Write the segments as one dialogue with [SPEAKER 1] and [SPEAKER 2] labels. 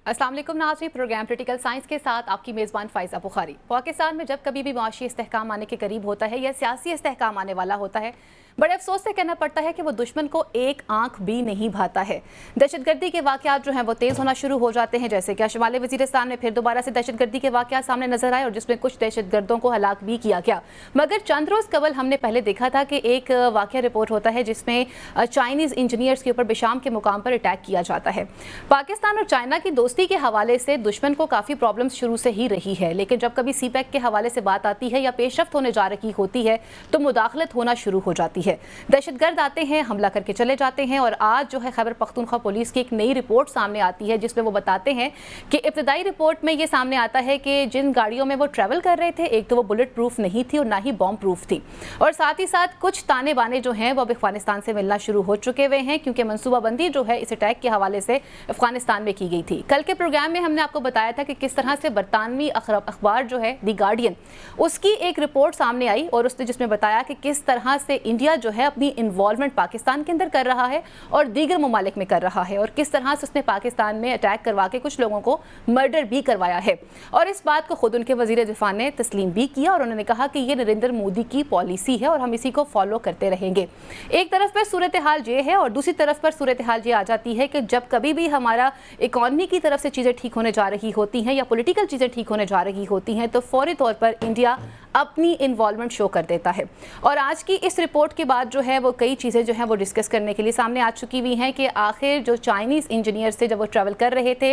[SPEAKER 1] अस्सलाम वालेकुम नाज़रीन, प्रोग्राम क्रिटिकल साइंस के साथ आपकी मेज़बान फ़ाइज़ा बुखारी। पाकिस्तान में जब कभी भी मुआशी इस्तेहकाम आने के करीब होता है या सियासी इस्तेहकाम आने वाला होता है, बड़े अफसोस से कहना पड़ता है कि वो दुश्मन को एक आंख भी नहीं भाता है। दहशतगर्दी के वाक़यात जो हैं वो तेज़ होना शुरू हो जाते हैं, जैसे कि शुमाली वज़ीरिस्तान में फिर दोबारा से दहशतगर्दी के वाक़यात सामने नजर आए और जिसमें कुछ दहशतगर्दों को हलाक भी किया गया। मगर चंद रोज़ कबल हमने पहले देखा था कि एक वाक़या रिपोर्ट होता है जिसमें चाइनीज़ इंजीनियर्स के ऊपर बेशाम के मुकाम पर अटैक किया जाता है। पाकिस्तान और चाइना की दोस्ती के हवाले से दुश्मन को काफ़ी प्रॉब्लम्स शुरू से ही रही है, लेकिन जब कभी सीपैक के हवाले से बात आती है या पेशरफ्त होने जा रही होती है तो मुदाखलत होना शुरू हो जाती है। दहशतगर्द आते हैं, हमला करके चले जाते हैं। और आज जो है खैबर पख्तूनख्वा पुलिस की एक नई रिपोर्ट सामने आती है जिसमें वो बताते हैं कि इब्तदाई रिपोर्ट में ये सामने आता है कि जिन गाड़ियों में वो ट्रैवल कर रहे थे, एक तो वो बुलेट प्रूफ नहीं थी और ना ही बॉम्ब प्रूफ थी, और साथ ही साथ कुछ ताने बाने जो हैं वो अब अफगानिस्तान से मिलना शुरू हो चुके हुए हैं, क्योंकि मनसूबाबंदी जो है इस अटैक के हवाले से अफगानिस्तान में की गई थी। कल के प्रोग्राम में हमने आपको बताया था कि किस तरह से बरतानवी अखबार जो है दी गार्डियन, उसकी एक रिपोर्ट सामने आई और उसने जिसमें बताया कि किस तरह से इंडिया जो है अपनी इन्वॉल्वमेंट पाकिस्तान के अंदर कर रहा है और दीगर ममालिक में कर रहा है, और किस तरह से उसने पाकिस्तान में अटैक करवा के कुछ लोगों को मर्डर भी करवाया है। और इस बात को खुद उनके वजीर दिफा ने तस्लीम भी किया और उन्होंने कहा कि ये नरेंद्र मोदी की पॉलिसी है और हम इसी को फॉलो करते रहेंगे। एक तरफ पर सूरत हाल ये है और दूसरी तरफ पर सूरत हाल ये आ जाती है कि जब कभी भी हमारा इकॉनमी की तरफ से चीज़ें ठीक होने जा रही होती हैं या पॉलिटिकल चीज़ें ठीक होने जा रही होती हैं तो फौरी तौर पर इंडिया अपनी इन्वॉल्वमेंट शो कर देता है। और आज की इस रिपोर्ट के बाद जो है वो कई चीज़ें जो हैं वो डिस्कस करने के लिए सामने आ चुकी हुई हैं कि आखिर जो चाइनीज़ इंजीनियर्स थे जब वो ट्रैवल कर रहे थे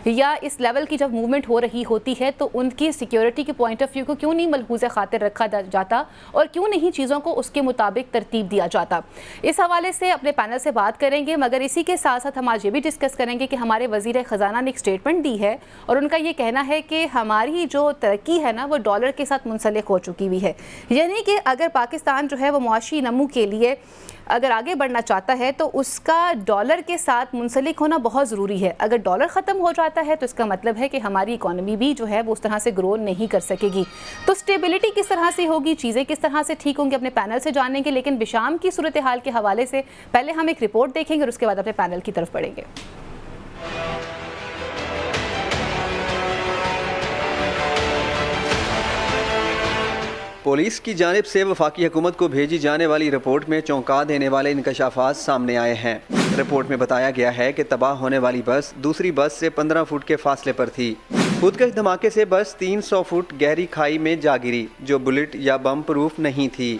[SPEAKER 1] या इस लेवल की जब मूवमेंट हो रही होती है तो उनकी सिक्योरिटी के पॉइंट ऑफ व्यू को क्यों नहीं मलहूज़ खातिर रखा जाता और क्यों नहीं चीज़ों को उसके मुताबिक तरतीब दिया जाता। इस हवाले से अपने पैनल से बात करेंगे, मगर इसी के साथ साथ हम आज ये भी डिस्कस करेंगे कि हमारे वज़ीर ख़जाना ने एक स्टेटमेंट दी है और उनका ये कहना है कि हमारी जो तरक्की है ना वो डॉलर के साथ मुंसलिक हो चुकी हुई है, यानी कि अगर पाकिस्तान जो है वो मुआशी नमू के लिए अगर आगे बढ़ना चाहता है तो उसका डॉलर के साथ मुंसलिक होना बहुत ज़रूरी है। अगर डॉलर ख़त्म हो जाता है तो इसका मतलब है कि हमारी इकॉनमी भी जो है वो उस तरह से ग्रो नहीं कर सकेगी। तो स्टेबिलिटी किस तरह से होगी, चीज़ें किस तरह से ठीक होंगी, अपने पैनल से जानेंगे। लेकिन बिशाम की सूरत हाल के हवाले से पहले हम एक रिपोर्ट देखेंगे और उसके बाद अपने पैनल की तरफ बढ़ेंगे।
[SPEAKER 2] पुलिस की जानिब से वफाकी हुकूमत को भेजी जाने वाली रिपोर्ट में चौंका देने वाले इंकशाफात सामने आए हैं। रिपोर्ट में बताया गया है कि तबाह होने वाली बस दूसरी बस से 15 फुट के फासले पर थी। खुदकश धमाके से बस 300 फुट गहरी खाई में जा गिरी, जो बुलेट या बम प्रूफ नहीं थी।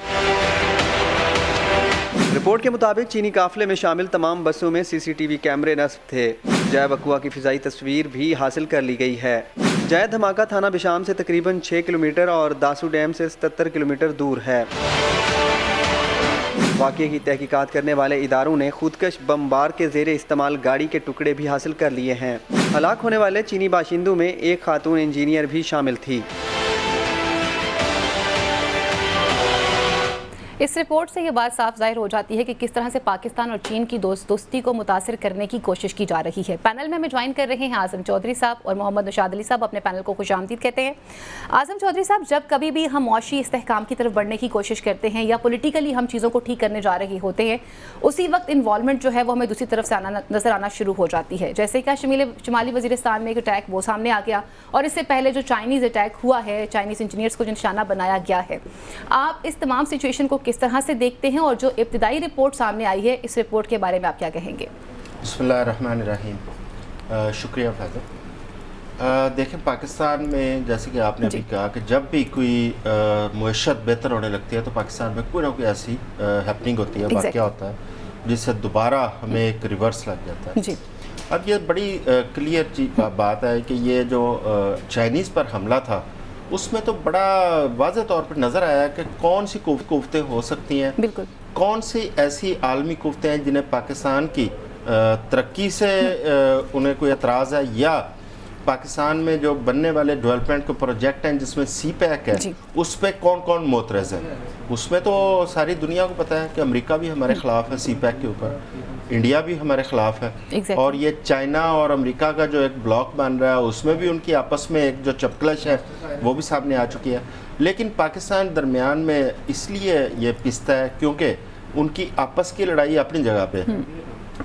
[SPEAKER 2] रिपोर्ट के मुताबिक चीनी काफिले में शामिल तमाम बसों में CCTV कैमरे नस्ब थे। जय बकुआ की फ़िज़ाई तस्वीर भी हासिल कर ली गई है। जय धमाका थाना बिशाम से तकरीबन 6 किलोमीटर और दासू डैम से 77 किलोमीटर दूर है। वाक़ये की तहकीकात करने वाले इदारों ने खुदकश बमबार के ज़ेरे इस्तेमाल गाड़ी के टुकड़े भी हासिल कर लिए हैं। हलाक होने वाले चीनी बाशिंदों में एक खातून इंजीनियर भी शामिल थी।
[SPEAKER 1] इस रिपोर्ट से ये बात साफ जाहिर हो जाती है कि किस तरह से पाकिस्तान और चीन की दोस्ती को मुतासिर करने की कोशिश की जा रही है। पैनल में हमें ज्वाइन कर रहे हैं आज़म चौधरी साहब और मोहम्मद नशाद अली साहब। अपने पैनल को खुशामदीद कहते हैं। आज़म चौधरी साहब, जब कभी भी हम मुआशी इस्तेहकाम की तरफ बढ़ने की कोशिश करते हैं या पॉलिटिकली हम चीज़ों को ठीक करने जा रहे होते हैं, उसी वक्त इन्वॉल्वमेंट जो है वो हमें दूसरी तरफ से नज़र आना शुरू हो जाती है। जैसे कि शुमाली वज़ीरिस्तान में एक अटैक वो सामने आ गया और इससे पहले जो चाइनीज़ अटैक हुआ है, चाइनीज़ इंजीनियर्स को जो निशाना बनाया गया है, आप इस तमाम सिचुएशन को किस तरह से देखते हैं और जो इब्तिदाई रिपोर्ट सामने आई है इस रिपोर्ट के बारे में आप क्या कहेंगे?
[SPEAKER 3] बिस्मिल्लाहिर्रहमानिर्रहीम। शुक्रिया फैज़ल। देखें, पाकिस्तान में जैसे कि आपने भी कहा कि जब भी कोई मुईशत बेहतर होने लगती है तो पाकिस्तान में कोई ना कोई ऐसी हैपनिंग होती है, वाक़या होता है जिससे दोबारा हमें एक रिवर्स लग जाता है। अब ये बड़ी क्लियर बात है कि ये जो चाइनीज़ पर हमला था उसमें तो बड़ा वाज़ेह तौर पर नज़र आया कि कौन सी कुफ्तें हो सकती हैं, बिल्कुल कौन सी ऐसी आलमी कुफ्तें हैं जिन्हें पाकिस्तान की तरक्की से उन्हें कोई एतराज़ है, या पाकिस्तान में जो बनने वाले डेवलपमेंट के प्रोजेक्ट हैं जिसमें CPEC है उस पर कौन कौन मोतरज़ है। उसमें तो सारी दुनिया को पता है कि अमेरिका भी हमारे ख़िलाफ़ है CPEC के ऊपर, इंडिया भी हमारे ख़िलाफ़ है और ये चाइना और अमेरिका का जो एक ब्लॉक बन रहा है उसमें भी उनकी आपस में एक जो चपकलश है वो भी सामने आ चुकी है। लेकिन पाकिस्तान दरमियान में इसलिए ये पिसता है क्योंकि उनकी आपस की लड़ाई अपनी जगह पे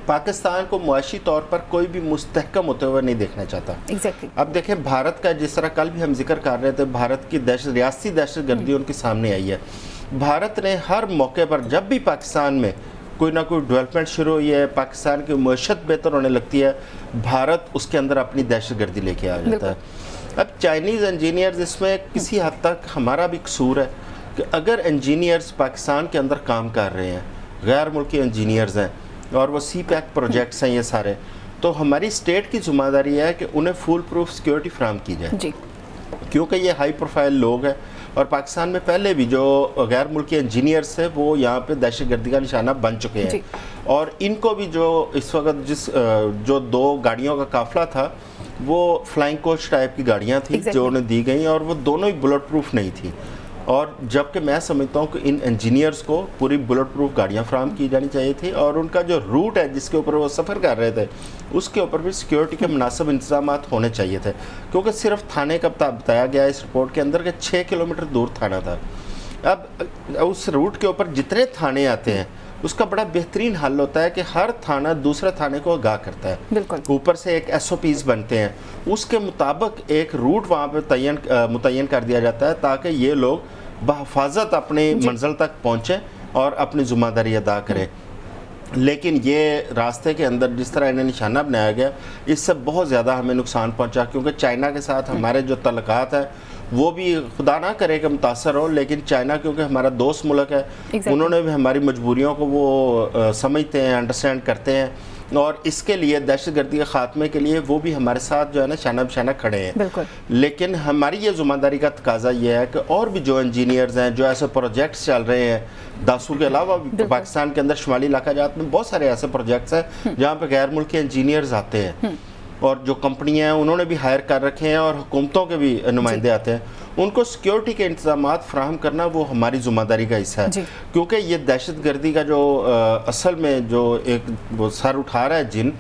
[SPEAKER 3] पाकिस्तान को मुआशी तौर पर कोई भी मुस्तहकम होते हुए नहीं देखना चाहता।
[SPEAKER 1] Exactly.
[SPEAKER 3] अब देखें भारत का, जिस तरह कल भी हम जिक्र कर रहे थे, भारत की रियासती दहशतगर्दी उनके सामने आई है। भारत ने हर मौके पर जब भी पाकिस्तान में कोई ना कोई डेवलपमेंट शुरू हुई है, पाकिस्तान की मईशत बेहतर होने लगती है, भारत उसके अंदर अपनी दहशतगर्दी लेके आ जाता है। अब चाइनीज़ इंजीनियर्स, इसमें किसी हद तक हमारा भी कसूर है कि अगर इंजीनियर्स पाकिस्तान के अंदर काम कर रहे हैं, गैर मुल्की इंजीनियर्स हैं और वो CPEC प्रोजेक्ट्स हैं ये सारे, तो हमारी स्टेट की जिम्मेदारी है कि उन्हें फुल प्रूफ सिक्योरिटी फ्राहम की जाए
[SPEAKER 1] जी।
[SPEAKER 3] क्योंकि ये हाई प्रोफाइल लोग हैं और पाकिस्तान में पहले भी जो गैर मुल्की इंजीनियर्स हैं वो यहाँ पे दहशतगर्दी का निशाना बन चुके हैं। और इनको भी जो इस वक्त जो 2 गाड़ियों का काफिला था वो फ्लाइंग कोच टाइप की गाड़ियाँ थी जो उन्हें दी गई और वो दोनों ही बुलेट प्रूफ नहीं थी। और जबकि मैं समझता हूँ कि इन इंजीनियर्स को पूरी बुलेट प्रूफ गाड़ियाँ फ्राहम की जानी चाहिए थी और उनका जो रूट है जिसके ऊपर वो सफ़र कर रहे थे उसके ऊपर भी सिक्योरिटी के मुनासिब इंतजाम होने चाहिए थे, क्योंकि सिर्फ थाने का बताया गया इस रिपोर्ट के अंदर कि 6 किलोमीटर दूर थाना था। अब उस रूट के ऊपर जितने थाने आते हैं उसका बड़ा बेहतरीन हल होता है कि हर थाना दूसरे थाने को आगाह करता है।
[SPEAKER 1] बिल्कुल।
[SPEAKER 3] ऊपर से एक SOPs बनते हैं, उसके मुताबिक एक रूट वहाँ पे मुतय्यन कर दिया जाता है ताकि ये लोग बहफाजत अपनी मंजिल तक पहुँचें और अपनी ज़िम्मेदारी अदा करें। लेकिन ये रास्ते के अंदर जिस तरह इन्हें निशाना बनाया गया, इससे बहुत ज़्यादा हमें नुकसान पहुँचा, क्योंकि चाइना के साथ हमारे जो तल्लुकात हैं वो भी खुदा ना करे कि मुतासर हो, लेकिन चाइना क्योंकि हमारा दोस्त मुल्क है, उन्होंने भी हमारी मजबूरियों को वो समझते हैं, अंडरस्टैंड करते हैं और इसके लिए दहशतगर्दी के खात्मे के लिए वो भी हमारे साथ जो है ना शाना बशाना खड़े हैं। लेकिन हमारी ये ज़िम्मेदारी का तकाजा ये है कि और भी जो इंजीनियर्स हैं, जो ऐसे प्रोजेक्ट्स चल रहे हैं, दासू के अलावा पाकिस्तान के अंदर शुमाली इलाका जात में बहुत सारे ऐसे प्रोजेक्ट्स हैं जहाँ पे गैर मुल्की इंजीनियर्स आते हैं और जो कंपनियां हैं उन्होंने भी हायर कर रखे हैं और हुकूमतों के भी नुमाइंदे आते हैं, उनको सिक्योरिटी के इंतजामात फ्राहम करना वो हमारी ज़िम्मेदारी का हिस्सा है। क्योंकि ये दहशतगर्दी का जो असल में जो एक वो सर उठा रहा है जिन,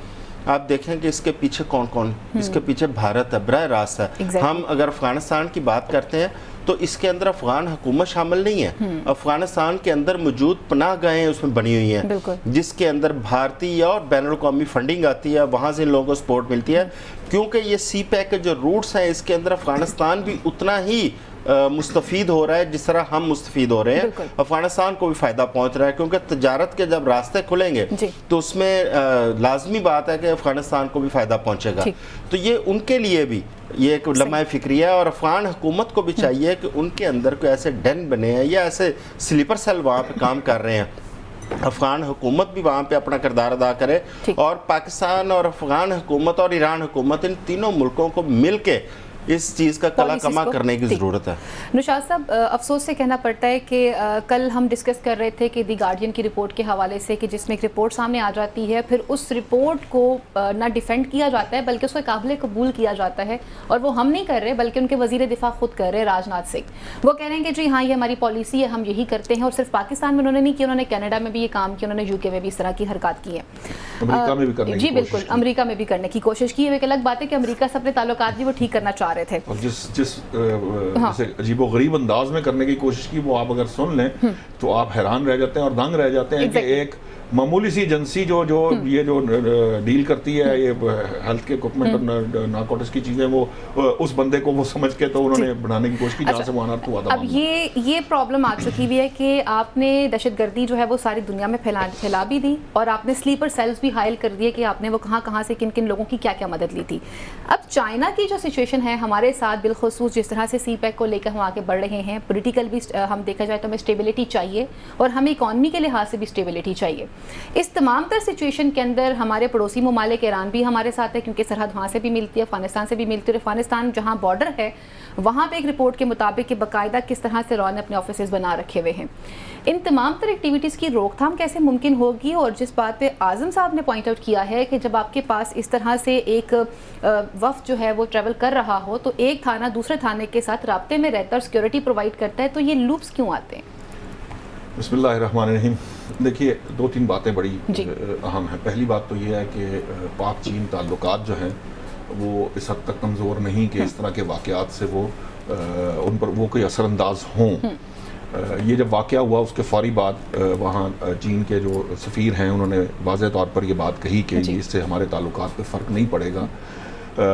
[SPEAKER 3] आप देखें कि इसके पीछे कौन कौन, इसके पीछे भारत है, बराह रास्त है। हम अगर अफ़गानिस्तान की बात करते हैं तो इसके अंदर अफगान हुकूमत शामिल नहीं है, अफगानिस्तान के अंदर मौजूद पनाहगाहें उसमें बनी हुई हैं जिसके अंदर भारतीय और बैनुल-अक़वामी फंडिंग आती है, वहाँ से इन लोगों को सपोर्ट मिलती है। क्योंकि ये CPEC के जो रूट्स हैं इसके अंदर अफगानिस्तान भी उतना ही मुस्तफ़ीद हो रहा है जिस तरह हम मुस्तफ़ीद हो रहे हैं, अफगानिस्तान को भी फ़ायदा पहुंच रहा है क्योंकि तजारत के जब रास्ते खुलेंगे तो उसमें लाजमी बात है कि अफगानिस्तान को भी फ़ायदा पहुंचेगा। तो ये उनके लिए भी ये एक लम्हा फ़िक्री है और अफगान हुकूमत को भी चाहिए कि उनके अंदर कोई ऐसे डन बने हैं या ऐसे स्लीपर सेल वहाँ पर काम कर रहे हैं, अफ़गान हुकूमत भी वहाँ पे अपना किरदार अदा करे और पाकिस्तान और अफ़गान हुकूमत और ईरान हुकूमत इन तीनों मुल्कों को मिल के इस चीज़ का कला कमा करने की ज़रूरत है।
[SPEAKER 1] नुशाद साहब, अफसोस से कहना पड़ता है कि कल हम डिस्कस कर रहे थे कि दी गार्डियन की रिपोर्ट के हवाले से कि जिसमें एक रिपोर्ट सामने आ जाती है, फिर उस रिपोर्ट को ना डिफेंड किया जाता है बल्कि उसको काबिल कबूल किया जाता है और वो हम नहीं कर रहे बल्कि उनके वज़ीर दिफा खुद कर रहे हैं, राजनाथ सिंह। वो कह रहे हैं कि जी हाँ ये हमारी पॉलिसी है, हम यही करते हैं। और सिर्फ पाकिस्तान में उन्होंने नहीं किया, उन्होंने कनाडा में भी ये काम किया, उन्होंने UK में भी इस तरह की हरकत की है, जी बिल्कुल, अमेरिका में भी करने की कोशिश की है। एक अलग बात है कि अमेरिका से अपने ताल्लुकात भी वो ठीक करना चाह रहे थे
[SPEAKER 4] और जिस अजीबो-गरीब अंदाज में करने की कोशिश की वो आप अगर सुन लें तो आप हैरान रह जाते हैं और दंग रह जाते हैं कि एक मामूली सी एजेंसी जो ये जो डील करती है ये हेल्थ के इक्विपमेंट और नारकोटिक्स की चीज़ें, वो उस बंदे को वो समझ के तो उन्होंने बनाने की कोशिश की जहाँ से वो अनार हुआ था।
[SPEAKER 1] अब ये प्रॉब्लम आ चुकी हुई है कि आपने दहशतगर्दी जो है वो सारी दुनिया में फैला भी दी और आपने स्लीपर सेल्स भी हायल कर दिए कि आपने वो कहाँ से किन किन लोगों की क्या क्या मदद ली थी। अब चाइना की जो सिचुएशन है हमारे साथ, बिलखुसूस जिस तरह से CPEC को लेकर हम आगे बढ़ रहे हैं, पोलिटिकल भी हम देखा जाए तो हमें स्टेबिलिटी चाहिए और हमें इकॉनमी के लिहाज से भी स्टेबिलिटी चाहिए। इस तमाम तर सिचुएशन के अंदर हमारे पड़ोसी ममालिक ईरान भी हमारे साथ है क्योंकि सरहद वहाँ से भी मिलती है, अफगानिस्तान से भी मिलती है। अफगानिस्तान जहाँ बॉर्डर है वहाँ पे एक रिपोर्ट के मुताबिक कि बाकायदा किस तरह से रॉ ने अपने ऑफिस बना रखे हुए हैं। इन तमाम तर एक्टिविटीज़ की रोकथाम कैसे मुमकिन होगी? और जिस बात पे आज़म साहब ने पॉइंट आउट किया है कि जब आपके पास इस तरह से एक वफ़द जो है वो ट्रैवल कर रहा हो तो एक थाना दूसरे थाने के साथ राब्ते में रहता है और सिक्योरिटी प्रोवाइड करता है, तो ये लूप्स क्यों आते हैं?
[SPEAKER 4] बिस्मिल्लाहिर्रहमानिर्रहीम। देखिए 2-3 बातें बड़ी अहम हैं। पहली बात तो ये है कि पाक चीन ताल्लुकात जो हैं वो इस हद तक कमज़ोर नहीं कि इस तरह के वाक़यात से वो उन पर वो कोई असरअंदाज हों। ये जब वाक़या हुआ उसके फ़ौरी बाद वहाँ चीन के जो सफ़ीर हैं उन्होंने वाज़ेह तौर पर ये बात कही कि इससे हमारे ताल्लुकात पे फ़र्क नहीं पड़ेगा।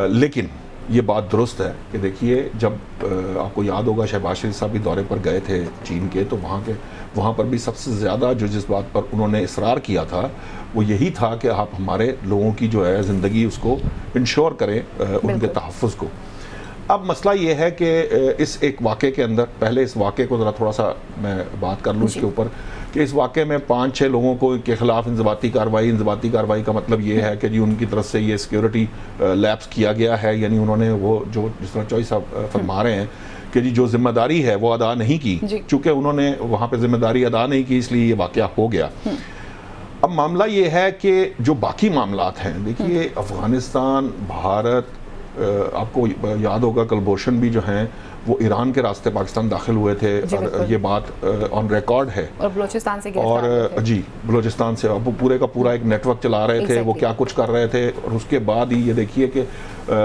[SPEAKER 4] लेकिन ये बात दुरुस्त है कि देखिए जब आपको याद होगा शहबाज शरीफ साहब भी दौरे पर गए थे चीन के, तो वहाँ पर भी सबसे ज़्यादा जो जिस बात पर उन्होंने इसरार किया था वो यही था कि आप हमारे लोगों की जो है ज़िंदगी उसको इंश्योर करें, उनके तहफ़्फ़ुज़ को। अब मसला ये है कि इस एक वाक़े के अंदर, पहले इस वाक़े को ज़रा थोड़ा सा मैं बात कर लूँ इसके ऊपर कि इस वाक़े में 5-6 लोगों को के ख़िलाफ़ इंज़बाती कार्रवाई का मतलब ये है कि जी उनकी तरफ से ये सिक्योरिटी लैप्स किया गया है, यानी उन्होंने वो जो जिस तरह चॉइस साहब फरमा रहे हैं कि जी जो जिम्मेदारी है वो अदा नहीं की, चूँकि उन्होंने वहाँ पर जिम्मेदारी अदा नहीं की इसलिए ये वाक़या हो गया। अब मामला ये है कि जो बाकी मामलात हैं, देखिए अफ़गानिस्तान, भारत, आपको याद होगा कलभूषण भी जो हैं वो ईरान के रास्ते पाकिस्तान दाखिल हुए थे और ये बात ऑन रिकॉर्ड है, और
[SPEAKER 1] बलूचिस्तान से
[SPEAKER 4] जी बलूचिस्तान से अब पूरे का पूरा एक नेटवर्क चला रहे थे, वो क्या कुछ कर रहे थे। और उसके बाद ही ये देखिए कि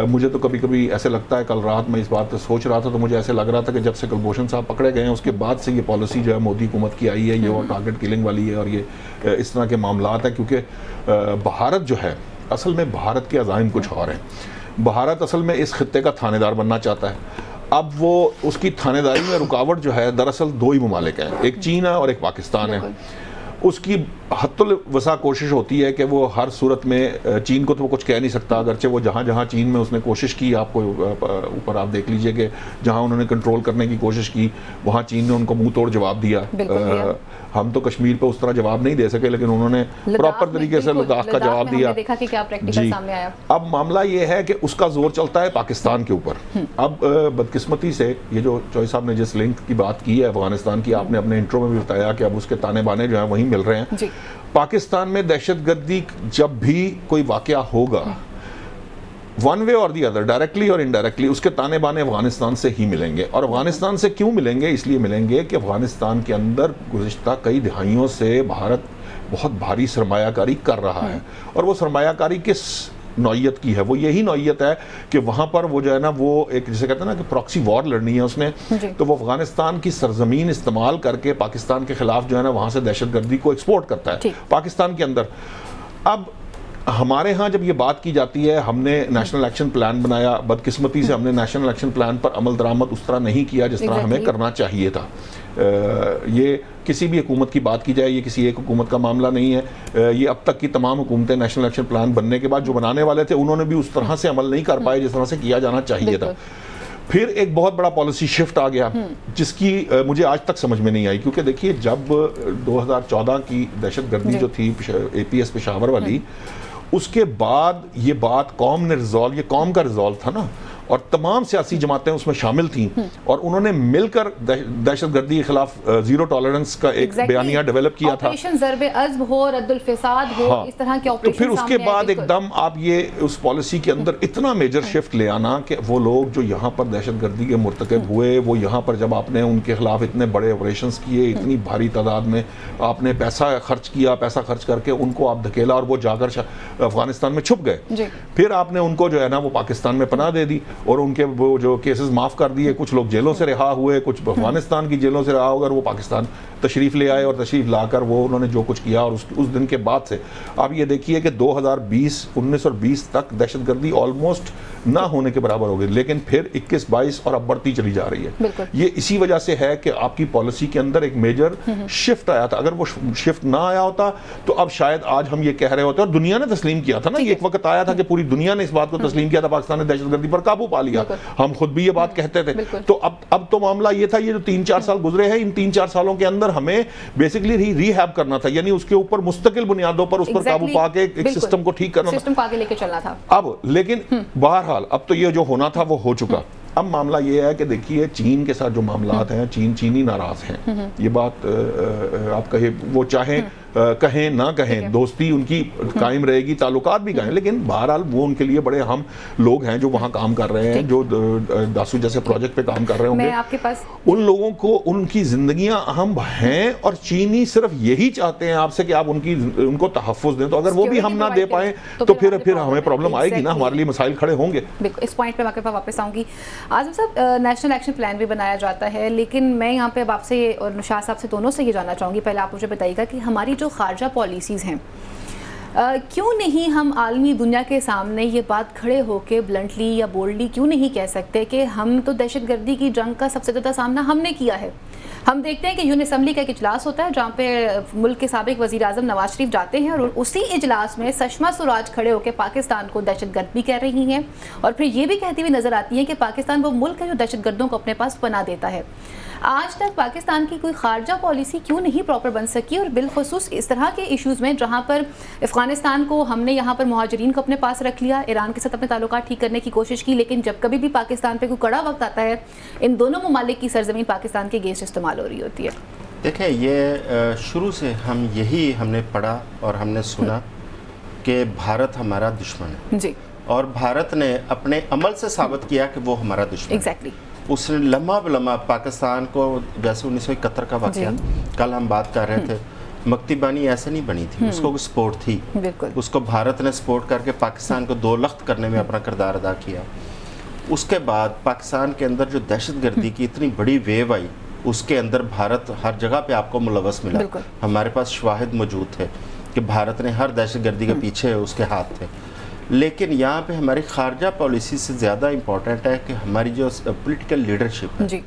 [SPEAKER 4] मुझे तो कभी कभी ऐसे लगता है, कल रात मैं इस बात पर सोच रहा था तो मुझे ऐसे लग रहा था कि जब से कलभूषण साहब पकड़े गए हैं उसके बाद से ये पॉलिसी जो है मोदी हुकूमत की आई है, ये वो टारगेट किलिंग वाली है और ये इस तरह के मामलात हैं। क्योंकि भारत जो है असल में भारत के अज़ाइम कुछ और हैं। भारत असल में इस खित्ते का थानेदार बनना चाहता है। अब वो उसकी थानेदारी में रुकावट जो है दरअसल 2 ही ममालिक हैं, एक चीन है और एक पाकिस्तान है। उसकी हत्तुल वसा कोशिश होती है कि वो हर सूरत में, चीन को तो वो कुछ कह नहीं सकता, अगरचे वो जहाँ जहाँ चीन में उसने कोशिश की, आपको ऊपर आप देख लीजिए कि जहाँ उन्होंने कंट्रोल करने की कोशिश की वहाँ चीन ने उनको मुंह तोड़ जवाब दिया। हम तो कश्मीर पे उस तरह जवाब नहीं दे सके, लेकिन उन्होंने प्रॉपर तरीके से लद्दाख का जवाब दिया।
[SPEAKER 1] देखा कि क्या प्रैक्टिकल सामने आया।
[SPEAKER 4] अब मामला ये है कि उसका जोर चलता है पाकिस्तान के ऊपर। अब बदकिस्मती से ये जो चौधरी साहब ने जिस लिंक की बात की है अफगानिस्तान की, आपने अपने इंट्रो में भी बताया कि अब उसके ताने बाने जो है वहीं मिल रहे हैं। पाकिस्तान में दहशतगर्दी जब भी कोई वाकया होगा, वन वे और दी अदर, डायरेक्टली और इनडायरेक्टली, उसके ताने बाने अफगानिस्तान से ही मिलेंगे। और अफगानिस्तान से क्यों मिलेंगे? इसलिए मिलेंगे कि अफगानिस्तान के अंदर गुज़िश्ता कई दिहाइयों से भारत बहुत भारी सरमायाकारी कर रहा है। और वो सरमायाकारी किस नौयत की है? वो यही नौयत है कि वहाँ पर वो जो है ना, वो एक जिसे कहते हैं ना कि प्रॉक्सी वॉर लड़नी है उसने, तो वो अफगानिस्तान की सरजमीन इस्तेमाल करके पाकिस्तान के खिलाफ जो है ना वहाँ से दहशतगर्दी को एक्सपोर्ट करता है पाकिस्तान के अंदर। अब हमारे यहाँ जब ये बात की जाती है, हमने नेशनल एक्शन प्लान बनाया, बदकिस्मती से हमने नेशनल एक्शन प्लान पर अमल दरामद उस तरह नहीं किया जिस तरह हमें करना चाहिए था। ये किसी भी हुकूमत की बात की जाए, ये किसी एक हुकूमत का मामला नहीं है। ये अब तक की तमाम हुकूमतें नेशनल एक्शन प्लान बनने के बाद जो बनाने वाले थे उन्होंने भी उस तरह से अमल नहीं कर पाए जिस तरह से किया जाना चाहिए था। फिर एक बहुत बड़ा पॉलिसी शिफ्ट आ गया जिसकी मुझे आज तक समझ में नहीं आई। क्योंकि देखिए जब 2014 की दहशतगर्दी जो थी APS पेशावर वाली, उसके बाद ये बात कौम ने रिजॉल्व, ये कौम का रिजॉल्व था ना, और तमाम सियासी जमातें उसमें शामिल थीं और उन्होंने मिलकर दहशतगर्दी के खिलाफ जीरो टॉलरेंस का एक बयानिया डेवलप किया था।
[SPEAKER 1] ऑपरेशन ज़र्बे अज़्ब हो, रद्दुल फ़साद हो, इस तरह के ऑपरेशन।
[SPEAKER 4] तो फिर उसके बाद एकदम आप ये उस पॉलिसी के अंदर इतना मेजर शिफ्ट ले आना कि वो लोग जो यहाँ पर दहशतगर्दी के मुर्तकब हुए, वो यहाँ पर जब आपने उनके खिलाफ इतने बड़े ऑपरेशन किए, इतनी भारी तादाद में आपने पैसा खर्च किया, पैसा खर्च करके उनको आप धकेला और वो जाकर अफगानिस्तान में छुप गए। फिर आपने उनको जो है ना वो पाकिस्तान में पनाह दे दी और उनके वो जो केसेस माफ़ कर दिए। कुछ लोग जेलों से रिहा हुए, कुछ अफगानिस्तान की जेलों से रिहा होकर वो पाकिस्तान तशरीफ़ ले आए और तशरीफ़ लाकर वो उन्होंने जो कुछ किया। और उस दिन के बाद से आप ये देखिए कि 1920 तक दहशतगर्दी ऑलमोस्ट ना होने के बराबर हो गई, लेकिन फिर 21, 22 और अब बढ़ती चली जा रही है। ये इसी वजह से है कि आपकी पॉलिसी के अंदर एक मेजर शिफ्ट आया था। अगर वो शिफ्ट ना आया होता तो अब शायद आज हम ये कह रहे होते, और दुनिया ने तस्लीम किया था ना, ये एक वक्त आया था कि पूरी दुनिया ने इस बात को तस्लीम किया था, पाकिस्तान ने दहशतगर्दी पर काबू पा लिया। हम खुद भी ये बात कहते थे। तो अब तो मामला ये था, ये जो 3-4 साल गुजरे हैं, इन 3-4 सालों के अंदर हमें बेसिकली रिहैब करना था, यानी उसके ऊपर मुस्तकिल बुनियादों पर उस पर काबू पाके एक सिस्टम को ठीक करना,
[SPEAKER 1] सिस्टम को आगे लेके चलना था।
[SPEAKER 4] अब लेकिन बहरहाल अब तो ये जो होना था वो हो चुका। अब मामला ये है कि देखिए चीन के साथ जो मामलात हैं, चीनी नाराज हैं। ये बात आप कहे वो चाहे कहें ना कहें, दोस्ती उनकी कायम रहेगी, ताल्लुकात भी कायम, लेकिन बहरहाल वो उनके लिए बड़े अहम लोग हैं जो वहाँ काम कर रहे हैं, जो दासू जैसे प्रोजेक्ट पे काम कर रहे होंगे।
[SPEAKER 1] मैं आपके पास
[SPEAKER 4] उन लोगों को उनकी जिंदगियां अहम हैं, और चीनी सिर्फ यही चाहते हैं आपसे कि आप उनको तहफ़्फ़ुज़ दें। तो अगर वो भी हम ना दे पाए तो फिर हमें प्रॉब्लम आएगी ना, हमारे लिए मसाइल खड़े होंगे।
[SPEAKER 1] बिल्कुल, इस पॉइंट पे मैं आपके पास वापस आऊंगी। आज़म साहब, नेशनल एक्शन प्लान भी बनाया जाता है, लेकिन मैं यहाँ पे अब आपसे और निशात साहब से दोनों से ये जानना चाहूँगी। पहले आप मुझे बताइएगा कि हमारी जो खारजा पॉलिसीज़ हैं, क्यों नहीं हम आलमी दुनिया के सामने ये बात खड़े होकर ब्लंटली या बोल्डली क्यों नहीं कह सकते कि हम तो दहशतगर्दी की जंग का सबसे ज़्यादा सामना हमने किया है। हम देखते हैं कि यूएन असम्बली का एक इजलास होता है जहाँ पे मुल्क के साबिक वज़ीर आज़म नवाज शरीफ जाते हैं, और उसी इजलास में सुषमा स्वराज खड़े होकर पाकिस्तान को दहशतगर्द भी कह रही हैं, और फिर ये भी कहती हुई नज़र आती हैं कि पाकिस्तान वो मुल्क है जो दहशतगर्दों को अपने पास बना देता है। आज तक पाकिस्तान की कोई खारजा पॉलिसी क्यों नहीं प्रॉपर बन सकी, और बिलखुसूस इस तरह के इश्यूज़ में जहाँ पर अफ़गानिस्तान को हमने यहाँ पर मुहाजिरीन को अपने पास रख लिया, ईरान के साथ अपने ताल्लुकात ठीक करने की कोशिश की, लेकिन जब कभी भी पाकिस्तान पे कोई कड़ा वक्त आता है, इन दोनों ममालिक की सरजमीन पाकिस्तान के अगेंस्ट इस्तेमाल हो रही होती है।
[SPEAKER 3] देखें, ये शुरू से हमने पढ़ा और हमने सुना कि भारत हमारा दुश्मन है
[SPEAKER 1] जी,
[SPEAKER 3] और भारत ने अपने अमल से साबित किया कि वो हमारा दुश्मन
[SPEAKER 1] एग्जैक्टली।
[SPEAKER 3] उसने लम्हा बलम्हा पाकिस्तान को, जैसे 1971 का वाक़या कल हम बात कर रहे थे, मक्ती बानी ऐसे नहीं बनी थी, उसको सपोर्ट थी,
[SPEAKER 1] बिल्कुल
[SPEAKER 3] उसको भारत ने सपोर्ट करके पाकिस्तान को दो लख्त करने में अपना किरदार अदा किया। उसके बाद पाकिस्तान के अंदर जो दहशतगर्दी की इतनी बड़ी वेव आई, उसके अंदर भारत हर जगह पे आपको मुलव्वस मिला। हमारे पास शवाहिद मौजूद थे कि भारत ने हर दहशतगर्दी के पीछे उसके हाथ थे। लेकिन यहाँ पे हमारी खारजा पॉलिसी से ज़्यादा इम्पोर्टेंट है कि हमारी जो पॉलिटिकल लीडरशिप है जी।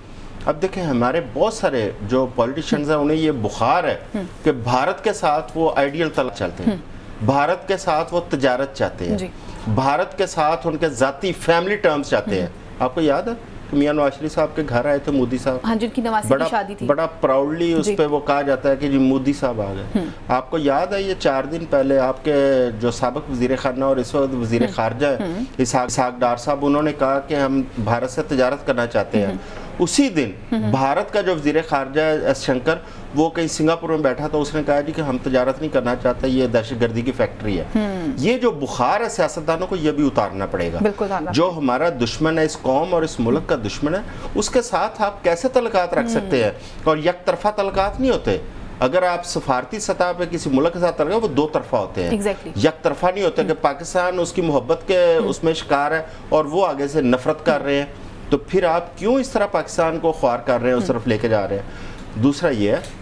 [SPEAKER 3] अब देखें, हमारे बहुत सारे जो पॉलिटिशियंस हैं उन्हें ये बुखार है कि भारत के साथ वो आइडियल तलक चलते हैं, भारत के साथ वो तजारत चाहते हैं, भारत के साथ उनके ज़ाती फैमिली टर्म्स चाहते हैं। आपको याद है मियां नवाज शरीफ साहब के घर आए थे मोदी साहब,
[SPEAKER 1] हाँ, जिनकी नवासी की शादी थी,
[SPEAKER 3] बड़ा प्राउडली उस पर वो कहा जाता है कि जी मोदी साहब आ गए। आपको याद है ये 4 दिन पहले आपके जो साबिक वजीर खाना और इस वक्त वजीर खारजा है इसहाक डार साहब, उन्होंने कहा कि हम भारत से तजारत करना चाहते हैं। उसी दिन भारत का जो वजीर खारजा है एस शंकर, वो कहीं सिंगापुर में बैठा था, उसने कहा जी कि हम तजारत नहीं करना चाहते, ये दहशतगर्दी की फैक्ट्री है। ये जो बुखार है सियासतदानों को ये भी उतारना पड़ेगा। जो हमारा दुश्मन है, इस कौम और इस मुल्क का दुश्मन है, उसके साथ आप कैसे तल्लुकात रख सकते हैं? और एक तरफा तल्लुकात नहीं होते। अगर आप सफारती सतह पे किसी मुल्क के साथ तल्लुका, वो दो तरफा होते हैं, एक तरफा नहीं होते कि पाकिस्तान उसकी मोहब्बत के उसमें शिकार है और वो आगे से नफरत कर रहे हैं। तो फिर आप क्यों इस तरह पाकिस्तान को ख्वार कर रहे हैं, उस तरफ लेके जा रहे हैं? दूसरा ये है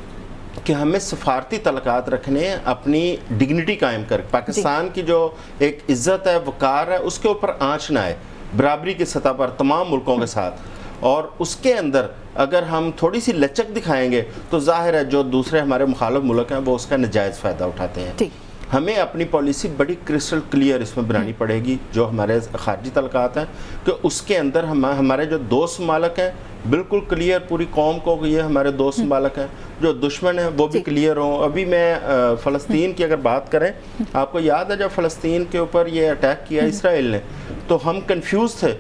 [SPEAKER 3] कि हमें सफारती तल्लुकात रखने, अपनी डिग्निटी कायम कर, पाकिस्तान की जो एक इज्जत है, वकार है, उसके ऊपर आँच ना आए, बराबरी की सतह पर तमाम मुल्कों के साथ। और उसके अंदर अगर हम थोड़ी सी लचक दिखाएंगे तो जाहिर है जो दूसरे हमारे मुखालिफ मुल्क हैं वो उसका नजायज़ फ़ायदा उठाते हैं। हमें अपनी पॉलिसी बड़ी क्रिस्टल क्लियर इसमें बनानी पड़ेगी, जो हमारे खारजी तल्लुकात हैं, कि उसके अंदर हमारे जो दोस्त ममालिक हैं बिल्कुल क्लियर, पूरी कौम को ये हमारे दोस्त ममालिक हैं, जो दुश्मन हैं वो भी क्लियर हों। अभी मैं फ़लस्तीन की अगर बात करें, आपको याद है जब फ़लस्तीन के ऊपर ये अटैक किया इसराइल ने, तो हम कन्फ्यूज़ थे,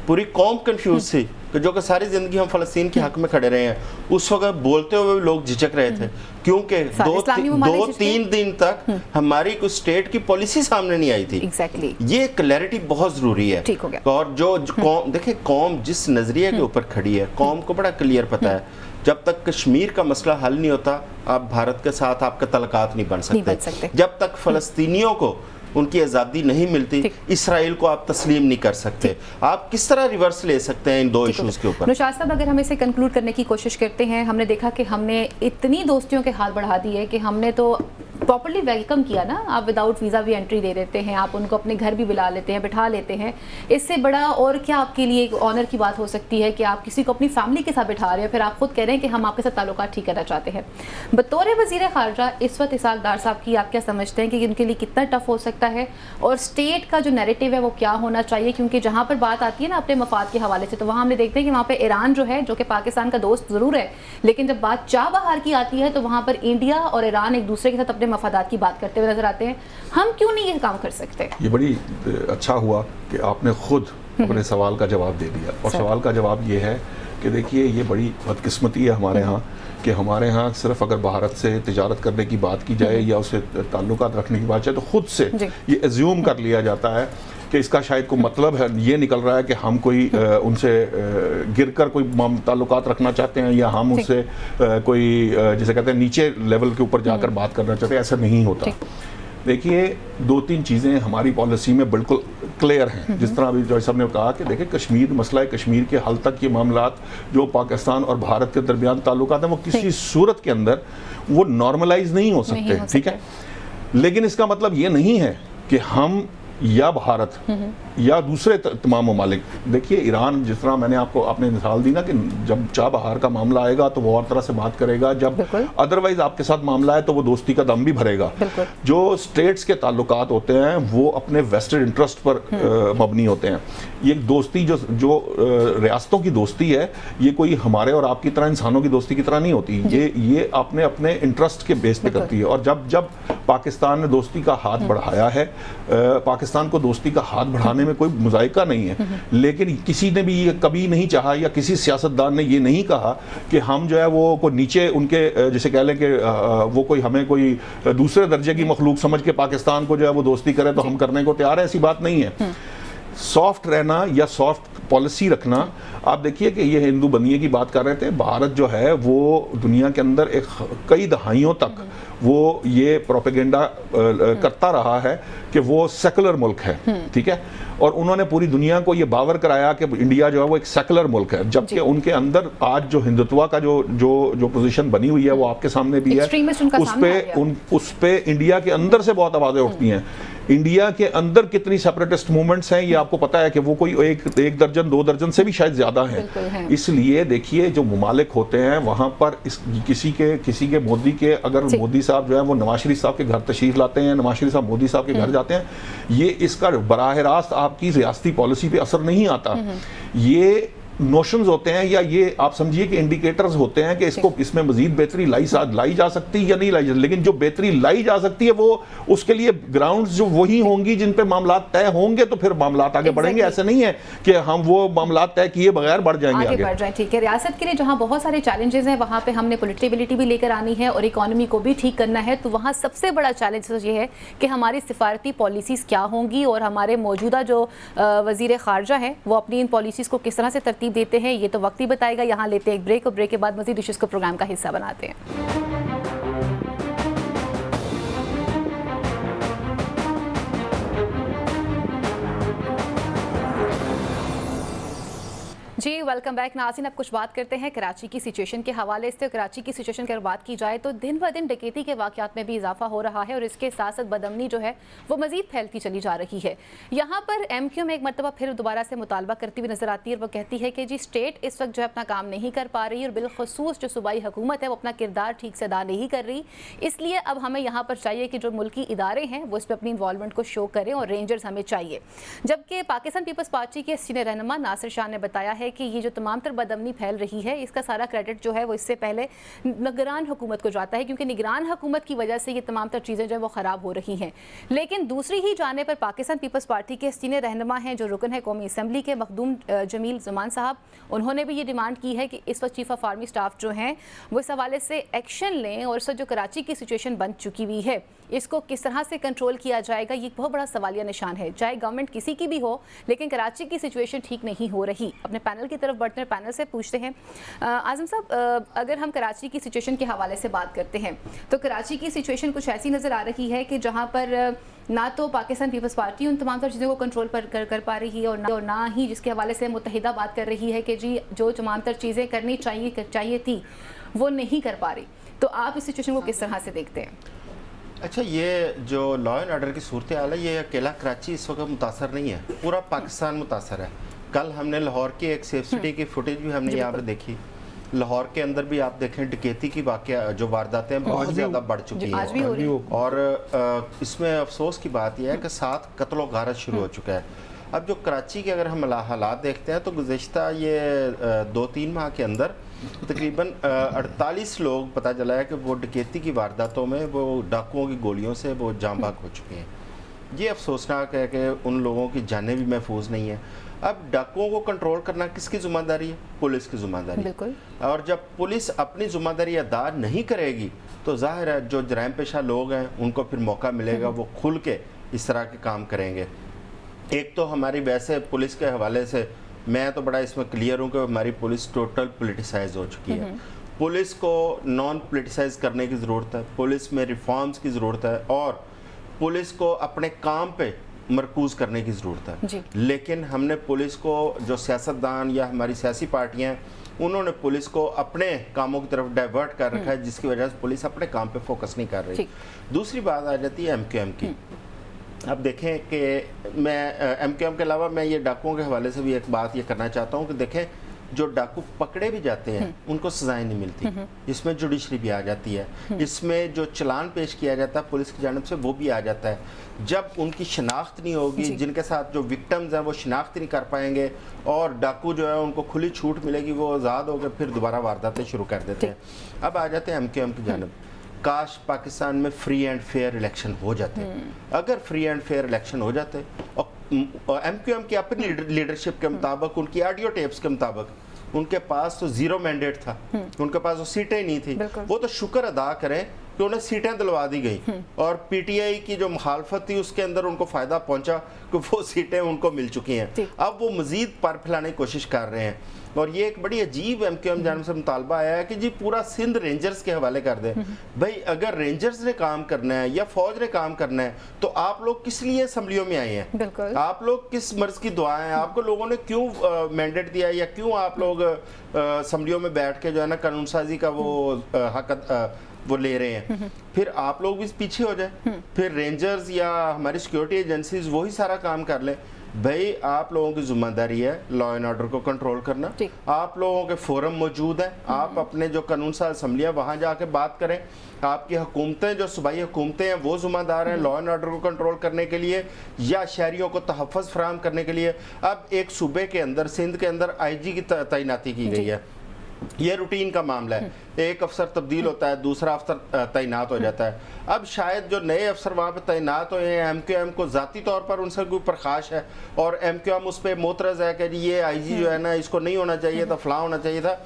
[SPEAKER 3] पूरी कौम कन्फ्यूज़ थी कि जो कि सारी ज़िंदगी हम फ़लस्तीन के हक में खड़े रहे हैं। उस वक्त बोलते हुए भी लोग झिझक रहे थे, क्योंकि 2-3 दिन तक हमारी कुछ स्टेट की पॉलिसी सामने नहीं आई थी। ये क्लैरिटी बहुत ज़रूरी है। और जो कौम, देखिए कौम जिस नज़रिए के ऊपर खड़ी है, कौम को बड़ा क्लियर पता है, जब तक कश्मीर का मसला हल नहीं होता, आप भारत के साथ आपके तल्लुकात नहीं बन सकते। जब तक फ़लस्तीनियों को उनकी आज़ादी नहीं मिलती, इसराइल को आप तस्लीम नहीं कर सकते। आप किस तरह रिवर्स ले सकते हैं इन दो इश्यूज़ के ऊपर?
[SPEAKER 1] निशात साहब, अगर हम इसे कंक्लूड करने की कोशिश करते हैं, हमने देखा कि हमने इतनी दोस्तियों के हाथ बढ़ा दिए कि हमने तो प्रॉपर्ली वेलकम किया ना, आप विदाउट वीज़ा भी एंट्री दे देते हैं, आप उनको अपने घर भी बुला लेते हैं, बिठा लेते हैं। इससे बड़ा और क्या आपके लिए एक ऑनर की बात हो सकती है कि आप किसी को अपनी फैमिली के साथ बिठा रहे हैं, फिर आप खुद कह रहे हैं कि हम आपके साथ ताल्लुकात ठीक करना चाहते हैं। बतौर वज़ीर ख़ारजा इस वक्त इसहाक डार साहब की आप क्या समझते हैं कि उनके लिए कितना टफ हो सकता है, और स्टेट का जो नैरेटिव है वो क्या होना चाहिए? क्योंकि जहाँ पर बात आती है ना अपने मफाद के हवाले से, तो वहाँ हमने देखते हैं कि वहाँ पर ईरान जो है, जो कि पाकिस्तान का दोस्त ज़रूर है, लेकिन जब बात चाह बहार की आती है तो वहाँ पर इंडिया और ईरान एक दूसरे के साथ अपने मफादात की बात करते हुए नजर आते हैं। हम क्यों नहीं ये काम कर सकते?
[SPEAKER 4] ये बड़ी अच्छा हुआ कि आपने खुद अपने सवाल का जवाब दे दिया, और सवाल का जवाब ये है कि देखिए ये बड़ी बदकिस्मती है हमारे यहाँ कि हमारे यहाँ सिर्फ अगर भारत से तिजारत करने की बात की जाए या उससे ताल्लुकात रखने की बात जाए तो खुद से ये एज्यूम कर लिया जाता है कि इसका शायद कोई मतलब है, ये निकल रहा है कि हम कोई उनसे गिरकर कोई ताल्लुकात रखना चाहते हैं या हम उनसे कोई जिसे कहते हैं नीचे लेवल के ऊपर जाकर बात करना चाहते हैं। ऐसा नहीं होता। देखिए 2-3 चीज़ें हमारी पॉलिसी में बिल्कुल क्लियर हैं। जिस तरह अभी जॉय साहब ने कहा कि देखिए कश्मीर, मसला कश्मीर के हल तक ये मामलात जो पाकिस्तान और भारत के दरमियान ताल्लुकात हैं वो किसी सूरत के अंदर वो नॉर्मलाइज नहीं हो सकते, ठीक है। लेकिन इसका मतलब ये नहीं है कि हम या भारत या दूसरे तमाम ममालिक, देखिए ईरान जिस तरह मैंने आपने मिसाल दी ना कि जब चाह बहार का मामला आएगा तो वो और तरह से बात करेगा, जब अदरवाइज आपके साथ मामला है तो वो दोस्ती का दम भी भरेगा। जो स्टेट्स के ताल्लुकात होते हैं वो अपने वेस्टेड इंटरेस्ट पर मबनी होते हैं। ये दोस्ती जो रियासतों की दोस्ती है ये कोई हमारे और आपकी तरह इंसानों की दोस्ती की तरह नहीं होती। ये अपने इंटरेस्ट के बेस पे करती है। और जब पाकिस्तान ने दोस्ती का हाथ बढ़ाया है, पाकिस्तान को दोस्ती का हाथ बढ़ाने में कोई मुज़ायका नहीं है, लेकिन किसी ने भी ये कभी नहीं चाहा या किसी सियासतदान ने ये नहीं कहा कि हम जो है वो को नीचे उनके जैसे कह लें कि वो कोई हमें कोई दूसरे दर्जे की मखलूक समझ के पाकिस्तान को जो है वो दोस्ती करे तो हम करने को तैयार है। ऐसी बात नहीं है। सॉफ्ट रहना या सॉफ्ट पॉलिसी रखना, आप देखिए कि ये हिंदू बनिए की बात कर रहे थे, भारत जो है वो दुनिया के अंदर कई दहाइयों तक वो ये प्रोपेगेंडा करता रहा है कि वो सेकुलर मुल्क है, ठीक है। और उन्होंने पूरी दुनिया को ये बावर कराया कि इंडिया जो है वो एक सेकुलर मुल्क है, जबकि उनके अंदर आज जो हिंदुत्व का जो पोजीशन बनी हुई है वो आपके सामने भी है। उस पे इंडिया के अंदर से बहुत आवाज़ें उठती हैं। इंडिया के अंदर कितनी सेपरेटिस्ट मूवमेंट्स हैं ये आपको पता है कि वो कोई एक दर्जन 2 दर्जन से भी शायद ज़्यादा हैं। इसलिए देखिए जो ममालिक होते हैं वहाँ पर किसी के मोदी के, अगर मोदी साहब जो है वो नवाज शरीफ साहब के घर तशरीफ लाते हैं, नवाज शरीफ साहब मोदी साहब के घर जाते हैं, ये इसका बराह रास्त आपकी रियासती पॉलिसी पे असर नहीं आता। ये नोशंस होते हैं या ये आप समझिए कि इंडिकेटर्स होते हैं कि इसमें मजीद बेहतरी लाई जा सकती है या नहीं लाई जा सकती। लेकिन जो बेहतरी लाई जा सकती है वो उसके लिए ग्राउंड्स जो वही होंगी जिन पे मामलात तय होंगे तो फिर मामलात आगे बढ़ेंगे। ऐसे नहीं है कि हम वो मामलात तय किए बगैर बढ़ जाएंगे आगे बढ़ जाए।
[SPEAKER 1] ठीक है, रियासत के लिए जहाँ बहुत सारे चैलेंजेस हैं वहाँ पे हमने पोलिटिबिलिटी भी लेकर आनी है और इकोनॉमी को भी ठीक करना है। तो वहाँ सबसे बड़ा चैलेंज ये है कि हमारी सिफारती पॉलिसीज़ क्या होंगी और हमारे मौजूदा जो वज़ीर ख़ारजा हैं वो अपनी इन पॉलिसीज़ को किस तरह से तरतीब देते हैं ये तो वक्त ही बताएगा। यहाँ लेते हैं एक ब्रेक और ब्रेक के बाद मज़ीद इश्यूज़ को प्रोग्राम का हिस्सा बनाते हैं। जी वेलकम बैक नाज़रीन। अब कुछ बात करते हैं कराची की सिचुएशन के हवाले से। कराची की सिचुएशन की अगर बात की जाए तो दिन ब दिन डकैती के वाक़यात में भी इजाफा हो रहा है और इसके साथ साथ बदअमनी जो है वो मज़ीद फैलती चली जा रही है। यहाँ पर MQ में एक मरतबा फिर दोबारा से मुतालबा करती हुई नजर आती है और वो कहती है कि जी स्टेट इस वक्त जो है अपना काम नहीं कर पा रही और बिलखसूस जो सूबाई हुकूमत है वो अपना किरदार ठीक से अदा नहीं कर रही। इसलिए अब हमें यहाँ पर चाहिए कि जो मुल्की इदारे हैं वो इस पर अपनी इन्वॉल्वमेंट को शो करें और रेंजर्स हमें चाहिए। जबकि पाकिस्तान पीपल्स पार्टी के सीनियर रहनुमा नासिर शाह ने बताया है कि ये जो तमाम तर बदअमनी फैल रही है इसका सारा क्रेडिट जो है वो इससे पहले निगरान हुकूमत को जाता है, क्योंकि निगरान हुकूमत की वजह से ये तमाम तर चीज़ें जो है वो ख़राब हो रही हैं। लेकिन दूसरी ही जाने पर पाकिस्तान पीपल्स पार्टी के सीनियर रहनुमा हैं जो रुकन है कौमी असम्बली के मखदूम जमील ज़मान साहब, उन्होंने भी ये डिमांड की है कि इस वक्त चीफ ऑफ आर्मी स्टाफ जो हैं वो इस हवाले से एक्शन लें और इस वक्त जो कराची की सिचुएशन बन चुकी हुई है इसको किस तरह से कंट्रोल किया जाएगा ये बहुत बड़ा सवालिया निशान है। चाहे गवर्नमेंट किसी की भी हो लेकिन कराची की सिचुएशन ठीक नहीं हो रही। अपने पैनल की तरफ बढ़ते हैं, पैनल से पूछते हैं आज़म साहब, अगर हम कराची की सिचुएशन के हवाले से बात करते हैं तो कराची की सिचुएशन कुछ ऐसी नज़र आ रही है कि जहाँ पर ना तो पाकिस्तान पीपल्स पार्टी उन तमाम तर चीज़ों को कंट्रोल पर कर पा रही है और ना ही जिसके हवाले से मुत्तहिदा बात कर रही है कि जी जो तमाम तर चीज़ें करनी चाहिए थी वो नहीं कर पा रही। तो आप इस सिचुएशन को किस तरह से देखते हैं?
[SPEAKER 3] अच्छा, ये जो लॉ एंड ऑर्डर की सूरत हाल है ये अकेला कराची इस वक्त मुतासर नहीं है, पूरा पाकिस्तान मुतासर है। कल हमने लाहौर की एक सेफ सिटी की फुटेज भी हमने यहाँ पर देखी। लाहौर के अंदर भी आप देखें डकैती की वाक़या जो वारदातें बहुत ज़्यादा बढ़ चुकी हैं और इसमें अफसोस की बात यह है कि 7 कत्ल व गारत शुरू हो चुका है। अब जो कराची के अगर हम हालात देखते हैं तो गुज़िश्ता ये 2-3 माह के अंदर तकरीबन 48 लोग पता चला है कि वो डकैती की वारदातों में वो डाकुओं की गोलियों से वो जाँ भाग हो चुके हैं। ये अफसोसनाक है कि उन लोगों की जानें भी महफूज नहीं है। अब डाकुओं को कंट्रोल करना किसकी जिम्मेदारी है? पुलिस की जिम्मेदारी।
[SPEAKER 1] बिल्कुल।
[SPEAKER 3] और जब पुलिस अपनी जिम्मेदारी अदा नहीं करेगी तो जाहिर है जो जराइम पेशा लोग हैं उनको फिर मौका मिलेगा, वो खुल के इस तरह के काम करेंगे। एक तो हमारी वैसे पुलिस के हवाले से मैं तो बड़ा इसमें क्लियर हूँ कि हमारी पुलिस टोटल पोलिटिसाइज हो चुकी है। पुलिस को नॉन पोलिटिसाइज करने की ज़रूरत है, पुलिस में रिफॉर्म्स की ज़रूरत है और पुलिस को अपने काम पे मरकूज़ करने की ज़रूरत है। लेकिन हमने पुलिस को, जो सियासतदान या हमारी सियासी पार्टियाँ हैं, उन्होंने पुलिस को अपने कामों की तरफ डाइवर्ट कर रखा है, जिसकी वजह से पुलिस अपने काम पे फोकस नहीं कर रही। दूसरी बात आ जाती है MQM की। अब देखें कि मैं MQM के अलावा मैं ये डाकुओं के हवाले से भी एक बात ये करना चाहता हूँ कि देखें जो डाकू पकड़े भी जाते हैं उनको सजाएं नहीं मिलती। इसमें जुडिशरी भी आ जाती है, इसमें जो चलान पेश किया जाता है पुलिस की जानिब से वो भी आ जाता है। जब उनकी शनाख्त नहीं होगी, जिनके साथ जो विक्टिम्स हैं वो शनाख्त नहीं कर पाएंगे और डाकू जो है उनको खुली छूट मिलेगी, वो आज़ाद होकर फिर दोबारा वारदातें शुरू कर देते हैं। अब आ जाते हैं MQM की जानिब। काश पाकिस्तान में फ्री एंड फेयर इलेक्शन हो जाते। अगर फ्री एंड फेयर इलेक्शन हो जाते और MQM की अपनी लीडरशिप के मुताबिक, उनकी ऑडियो टेप्स के मुताबिक, उनके पास तो 0 मैंडेट था, उनके पास वो सीटें ही नहीं थी, वो तो शुक्र अदा करें कि उन्हें सीटें दिलवा दी गई और PTI की जो मुखालफत थी उसके अंदर उनको फ़ायदा पहुंचा कि वो सीटें उनको मिल चुकी हैं। अब वो मज़ीद पर फैलाने की कोशिश कर रहे हैं और ये एक बड़ी अजीब MQM जानिब से मुतालबा आया है कि जी पूरा सिंध रेंजर्स के हवाले कर दें। भाई अगर रेंजर्स ने काम करना है या फौज ने काम करना है तो आप लोग किस लिए असम्बलियों में आए हैं? आप लोग किस मर्ज की दुआएं हैं? आपको लोगों ने क्यों मैंडेट दिया या क्यों आप लोग असम्बलियों में बैठ के जो है ना कानून साजी का वो हक वो ले रहे हैं? फिर आप लोग भी पीछे हो जाए, फिर रेंजर्स या हमारी सिक्योरिटी एजेंसीज वही सारा काम कर ले। भाई आप लोगों की जिम्मेदारी है लॉ एंड ऑर्डर को कंट्रोल करना। आप लोगों के फोरम मौजूद हैं, आप अपने जो कानून साज असम्बलियाँ वहाँ जाके बात करें। आपकी हुकूमतें जो सूबाई हुकूमतें हैं वो जिम्मेदार हैं लॉ एंड ऑर्डर को कंट्रोल करने के लिए या शहरियों को तहफ़्फ़ुज़ फराहम करने के लिए। अब एक सूबे के अंदर, सिंध के अंदर IG की तैनाती की गई है। ये रूटीन का मामला है, एक अफसर तब्दील होता है, दूसरा अफसर तैनात हो जाता है। अब शायद जो नए अफसर वहाँ पे तैनात हुए हैं MQM को ज़ाती तौर पर उनसे कोई प्रकाश है और MQM उस पर मोतरज़ है कि ये IG जो है ना इसको नहीं होना चाहिए था, फलां होना चाहिए था।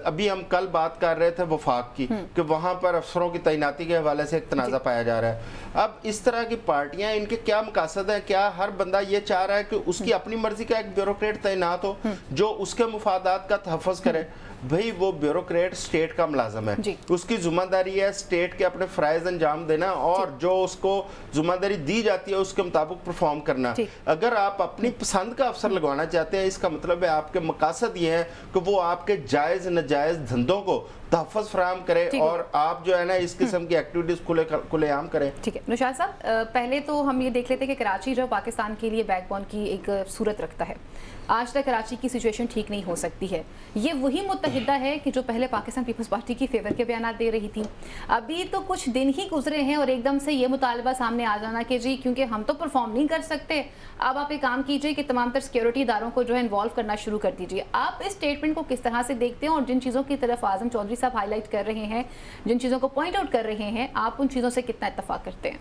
[SPEAKER 3] अभी हम कल बात कर रहे थे वफाक की कि वहाँ पर अफसरों की तैनाती के हवाले से एक तनाज़ा पाया जा रहा है। अब इस तरह की पार्टियाँ, इनके क्या मकासद हैं? क्या हर बंदा ये चाह रहा है कि उसकी अपनी मर्जी का एक ब्यूरोक्रेट तैनात हो जो उसके मुफादात का तहफ़्फ़ुज़ करे? भाई वो ब्यूरोक्रेट स्टेट का मुलाजम है, उसकी जिम्मेदारी है स्टेट के अपने फ़राइज़ अंजाम देना और जो उसको जिम्मेदारी दी जाती है उसके मुताबिक परफॉर्म करना। अगर आप अपनी पसंद का अफसर लगवाना चाहते हैं, इसका मतलब है आपके मकासद ये हैं कि वो आपके जायज़ नजायज़ धंधों को तहफ़्फ़ुज़ फराहम करे और आप जो है ना इस किस्म की एक्टिविटीज़ खुलेआम करें।
[SPEAKER 1] ठीक है नौशाद साहब, पहले तो हम ये देख लेते हैं कि कराची जो पाकिस्तान के लिए बैकबोन की एक सूरत रखता है, आज तक कराची की सिचुएशन ठीक नहीं हो सकती है। ये वही मुत्तहिदा है कि जो पहले पाकिस्तान पीपल्स पार्टी की फेवर के बयान दे रही थी। अभी तो कुछ दिन ही गुजरे हैं और एकदम से ये मुतालबा सामने आ जाना कि जी क्योंकि हम तो परफॉर्म नहीं कर सकते, अब आप एक काम कीजिए कि तमाम तर सिक्योरिटी इदारों को जो है इन्वॉल्व करना शुरू कर दीजिए। आप इस स्टेटमेंट को किस तरह से देखते हैं और जिन चीज़ों की तरफ आज़म चौधरी साहब हाईलाइट कर रहे हैं, जिन चीज़ों को पॉइंट आउट कर रहे हैं, आप उन चीज़ों से कितना इत्तफाक करते हैं?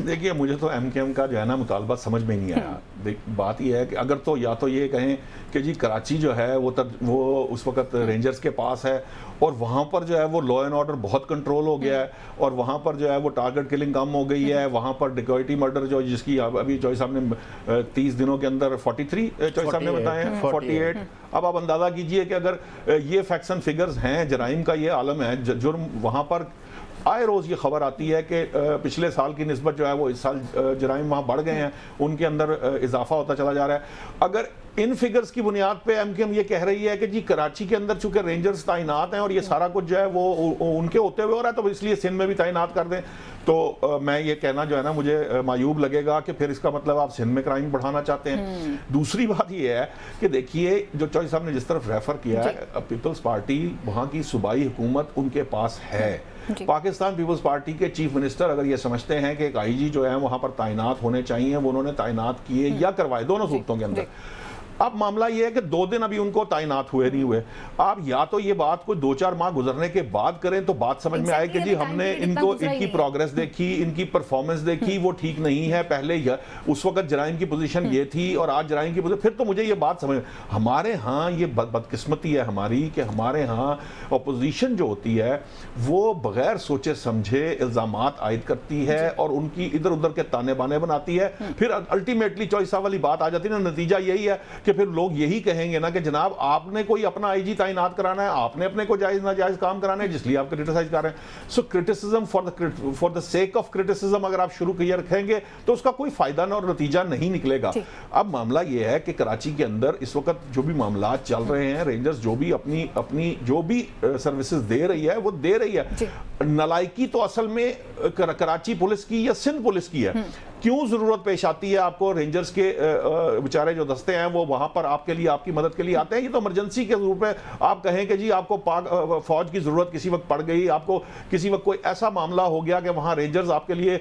[SPEAKER 4] देखिए मुझे तो MQM का जो है ना मुतालबा समझ में नहीं आया। बात यह है कि अगर तो या तो ये कहें कि जी कराची जो है वो उस वक्त रेंजर्स के पास है और वहाँ पर जो है वो लॉ एंड ऑर्डर बहुत कंट्रोल हो गया है और वहाँ पर जो है वो टारगेट किलिंग कम हो गई है, वहाँ पर डिकॉइटी मर्डर जो जिसकी अभी चौधरी साहब ने 30 दिनों के अंदर 43 चौधरी साहब ने बताए हैं 48। अब आप अंदाज़ा कीजिए कि अगर ये फैक्ट्स एंड फिगर्स हैं, जराइम का ये आलम है, जुर्म वहाँ पर आए रोज़ ये खबर आती है कि पिछले साल की निस्बत जो है वो इस साल जराइम वहाँ बढ़ गए हैं, उनके अंदर इजाफा होता चला जा रहा है। अगर इन फिगर्स की बुनियाद पे MQM ये कह रही है कि जी कराची के अंदर चूंकि रेंजर्स तैनात हैं और ये सारा कुछ जो है वो उनके होते हुए हो रहा है तो इसलिए सिंध में भी तैनात कर दें, तो मैं ये कहना जो है ना मुझे मायूब लगेगा कि फिर इसका मतलब आप सिंध में क्राइम बढ़ाना चाहते हैं। दूसरी बात ये है कि देखिए जो चौधरी साहब ने जिस तरफ रेफर किया है, पीपल्स पार्टी वहाँ की सूबाई हुकूमत उनके पास है। पाकिस्तान पीपल्स पार्टी के चीफ मिनिस्टर अगर ये समझते हैं कि एक IG जो है वहाँ पर तैनात होने चाहिए, वो उन्होंने तैनात किए या करवाए, दोनों सूरतों के अंदर। अब मामला ये है कि 2 दिन अभी उनको तैनात हुए नहीं हुए। आप या तो ये बात कोई 2-4 माह गुजरने के बाद करें तो बात समझ में आए कि जी हमने इनको, इनकी प्रोग्रेस देखी, इनकी परफॉर्मेंस देखी, वो ठीक नहीं है, पहले उस वक्त जराइम की पोजीशन ये थी और आज जराइम की पोजीशन, फिर तो मुझे ये बात समझ। हमारे यहाँ ये बदकिस्मती है हमारी कि हमारे यहाँ अपोजिशन जो होती है वो बगैर सोचे समझे इल्जामात आयद करती है और उनकी इधर उधर के ताने बाने बनाती है। फिर अल्टीमेटली चॉइस वाली बात आ जाती है ना, नतीजा यही है कि फिर लोग यही कहेंगे ना कि जनाब आपने कोई अपना आईजी तैनात कराना है, आपने अपने को जायज नाजायज काम कराना है, जिसलिए आप क्रिटिसाइज कर रहे हैं। So criticism for the sake of criticism अगर आप शुरू किए रखेंगे तो उसका कोई फायदा ना और नतीजा नहीं निकलेगा। अब मामला यह है कि कराची के अंदर इस वक्त जो भी मामला चल रहे हैं, रेंजर्स जो भी अपनी जो भी सर्विसेज दे रही है वो दे रही है। नलायकी तो असल में कराची पुलिस की या सिंध पुलिस की है। क्यों जरूरत पेश आती है आपको? रेंजर्स के बेचारे जो दस्ते हैं वो वहां पर आपके लिए, आपकी मदद के लिए आते हैं। ये तो इमरजेंसी के रूप में आप कहें कि जी आपको फौज की जरूरत किसी वक्त पड़ गई, आपको किसी वक्त कोई ऐसा मामला हो गया कि वहां रेंजर्स आपके लिए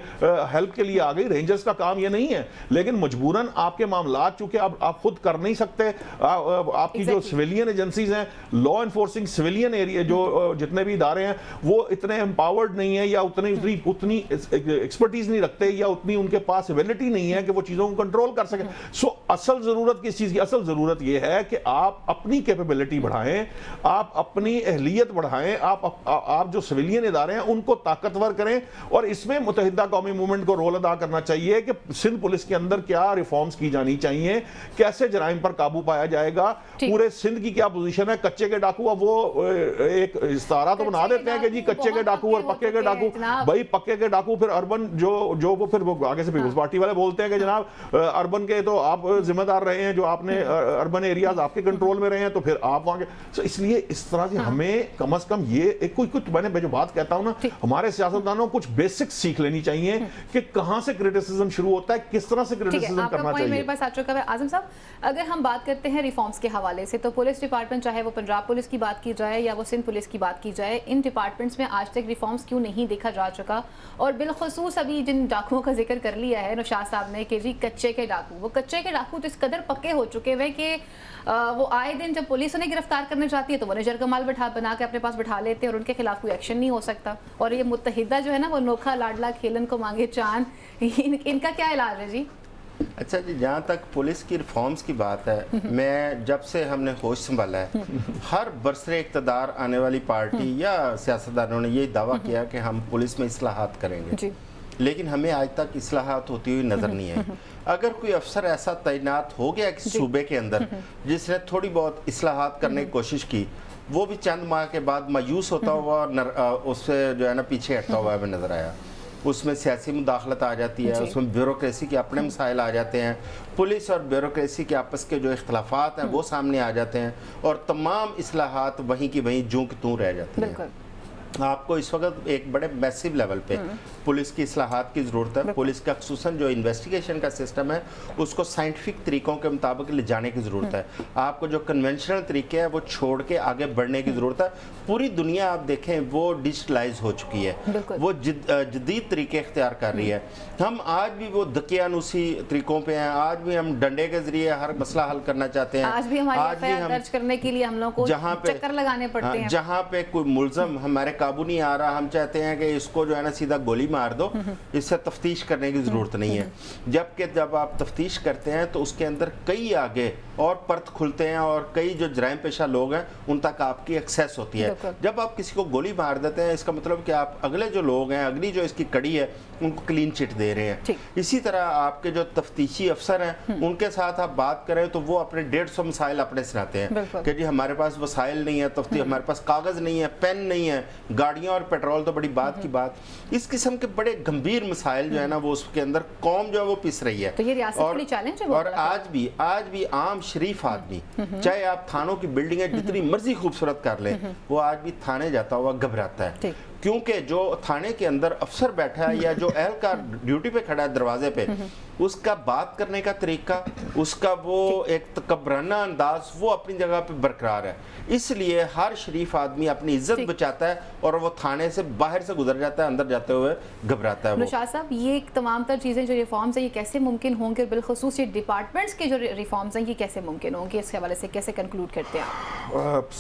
[SPEAKER 4] हेल्प के लिए आ गई। रेंजर्स का काम ये नहीं है, लेकिन मजबूरन आपके मामला चूंकि आप खुद कर नहीं सकते, आपकी जो सिविलियन एजेंसीज हैं, लॉ एनफोर्सिंग सिविलियन एरिया जो जितने भी इदारे हैं वो इतने एम्पावर्ड नहीं है या उतनी एक्सपर्टीज नहीं रखते या उतनी उनके पास एबिलिटी नहीं है कि वो चीजों को कंट्रोल कर सके। सो असल जरूरत किस चीज की? असल जरूरत यह है कि आप अपनी कैपेबिलिटी बढ़ाएं, आप अपनी अहलियत बढ़ाएं, आप जो सिविलियन इदारे हैं उनको ताकतवर करें। और इसमें मुत्तहिदा कौमी मूवमेंट को रोल अदा करना चाहिए कि सिंध पुलिस के अंदर क्या रिफॉर्म्स की जानी चाहिए, कैसे जराइम पर काबू पाया जाएगा, पूरे सिंध की क्या पोजीशन है। कच्चे के डाकू, अब वो एक इस्तारा तो बना देते हैं कि जी कच्चे के डाकू और पक्के के डाकू। भाई पक्के के डाकू फिर अर्बन जो वो फिर वो आगे से पीपल्स पार्टी वाले बोलते हैं कि जनाब अर्बन के तो आप जिम्मेदार रहे हैं, जो आपने अर्बन एरियाज आपके कंट्रोल में रहे हैं, तो फिर आप वहां के। इसलिए इस तरह से हमें कम से कम ये एक कुछ मैंने जो बात कहता हूं ना, हमारे सियासतदानों को कुछ बेसिक्स सीख लेनी चाहिए कि कहां से क्रिटिसिज्म शुरू होता है, किस तरह से क्रिटिसिज्म करना चाहिए।
[SPEAKER 1] मेरे पास आ चुका है आजम साहब, अगर हम बात करते हैं रिफॉर्म्स के हवाले से, तो पुलिस डिपार्टमेंट, चाहे वो पंजाब पुलिस की बात की जाए या वो सिंध पुलिस की बात की जाए, इन डिपार्टमेंट्स में आज तक रिफॉर्म्स क्यों नहीं देखा जा चुका? और बिलखसूस अभी जिन डाकुओं का जिक्र कर लिया है नौशाद साहब ने कि जी कच्चे के डाकू, वो कच्चे के डाकू तो इस कदर पक्के हो चुके हैं कि वो आए दिन जब पुलिस उन्हें गिरफ्तार करने जाती है तो वो नजर कमाल बना के अपने पास बिठा लेते हैं और उनके खिलाफ कोई एक्शन नहीं हो सकता। और ये मुत्तहिदा जो है ना, वो नोखा लाडला खेलन को मांगे चांद, इनका क्या इलाज है जी?
[SPEAKER 3] अच्छा जी, जहाँ तक पुलिस की रिफॉर्म्स की बात है, मैं जब से हमने होश संभाला है हर बरसरे इक़्तिदार आने वाली पार्टी या सियासतदानों ने ये दावा किया कि हम पुलिस में इस्लाहात करेंगे जी। लेकिन हमें आज तक इस्लाहात होती हुई नज़र नहीं आई। अगर कोई अफसर ऐसा तैनात हो गया किसी सूबे के अंदर जिसने थोड़ी बहुत इस्लाहात करने की कोशिश की, वो भी चंद माह के बाद मायूस होता हुआ उससे जो है ना पीछे हटता हुआ हमें नज़र आया। उसमें सियासी मुदाखलत आ जाती है, उसमें ब्यूरोक्रेसी के अपने मसाइल आ जाते हैं, पुलिस और ब्यूरोक्रेसी के आपस के जो इख्तलाफात हैं वो सामने आ जाते हैं और तमाम इस्लाहात वहीं की वहीं जूं की तूं रह जाती हैं। आपको इस वक्त एक बड़े मैसिव लेवल पे पुलिस की इस्लाहात की ज़रूरत है। पुलिस का खुसूसन जो इन्वेस्टिगेशन का सिस्टम है उसको साइंटिफिक तरीक़ों के मुताबिक ले जाने की ज़रूरत है। आपको जो कन्वेंशनल तरीके हैं वो छोड़ के आगे बढ़ने की ज़रूरत है। पूरी दुनिया आप देखें वो डिजिटलाइज हो चुकी है, वो जदीद तरीके इख्तियार कर रही है। हम आज भी वो दकियानुसी तरीक़ों पे हैं, आज भी हम डंडे के ज़रिए हर मसला हल करना चाहते हैं।
[SPEAKER 1] आज भी हमारी एफआईआर दर्ज करने के लिए हम लोग को चक्कर लगाने पड़ते हैं।
[SPEAKER 3] जहाँ पे कोई मुल्ज़म हमारे काबू नहीं आ रहा, हम चाहते हैं कि इसको जो है ना सीधा गोली मार दो, इससे तफ्तीश करने की ज़रूरत नहीं है। जबकि जब आप तफ्तीश करते हैं तो उसके अंदर कई आगे और परत खुलते हैं और कई जो जराइम पेशा लोग हैं उन तक आपकी एक्सेस होती है। जब आप किसी को गोली मार देते हैं इसका मतलब कि आप अगले जो लोग हैं, अगली जो इसकी कड़ी है, उनको क्लीन चिट दे रहे हैं। इसी तरह आपके जो तफ्तीशी अफसर हैं उनके साथ आप बात करें तो वो अपने 150 मसाइल अपने सुनाते हैं कि जी हमारे पास वसाइल नहीं है, तफ्तीश हमारे पास कागज़ नहीं है, पेन नहीं है, गाड़ियाँ और पेट्रोल तो बड़ी बात की बात। इस किस्म के बड़े गंभीर मसाइल जो है ना वो उसके अंदर कौम जो है वो पिस रही है।
[SPEAKER 1] तो ये रियासत के लिए चैलेंज है।
[SPEAKER 3] और आज भी आम शरीफ आदमी, चाहे आप थानों की बिल्डिंगें जितनी मर्जी खूबसूरत कर लें, वो आज भी थाने जाता हुआ घबराता है। क्योंकि जो थाने के अंदर अफसर बैठा है या जो एहलकार ड्यूटी पे खड़ा है दरवाजे पे, उसका बात करने का तरीका, उसका वो एक तकबराना अंदाज वो अपनी जगह पे बरकरार है। इसलिए हर शरीफ आदमी अपनी इज्जत बचाता है और वो थाने से बाहर से गुजर जाता है, अंदर जाते हुए घबराता है।
[SPEAKER 1] नौशाद साहब, ये तमाम तर चीज़ें जो रिफॉर्म्स हैं ये कैसे मुमकिन होंगे, बिलखुसूस ये डिपार्टमेंट्स के जो रिफॉर्म्स हैं ये कैसे मुमकिन होंगे, इसके हवाले से कैसे कंक्लूड करते हैं आप?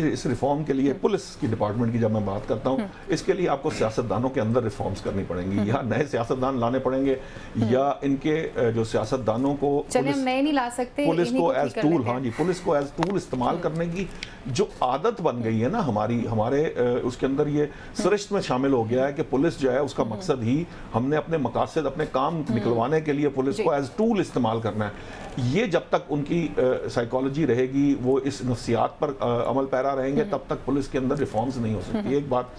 [SPEAKER 4] इस रिफॉर्म के लिए पुलिस की डिपार्टमेंट की जब मैं बात करता हूँ, इसके लिए आपको सियासतदानों के अंदर रिफॉर्म्स करनी पड़ेंगी, या नए सियासतदान लाने पड़ेंगे, या इनके जो सियासतदानों को
[SPEAKER 1] चले हम नए नहीं ला सकते,
[SPEAKER 4] पुलिस को एज टूल, हाँ जी, पुलिस को एज टूल इस्तेमाल करने की जो आदत बन गई है ना हमारे उसके अंदर ये सरिश्त में शामिल हो गया है कि पुलिस जो है उसका मकसद ही हमने अपने मकासद अपने काम निकलवाने के लिए पुलिस को एज टूल इस्तेमाल करना है। ये जब तक उनकी साइकोलॉजी रहेगी, वो इस नफ्सियात पर अमल पैरा रहेंगे, तब तक पुलिस के अंदर रिफॉर्म्स नहीं हो सकती। एक बात।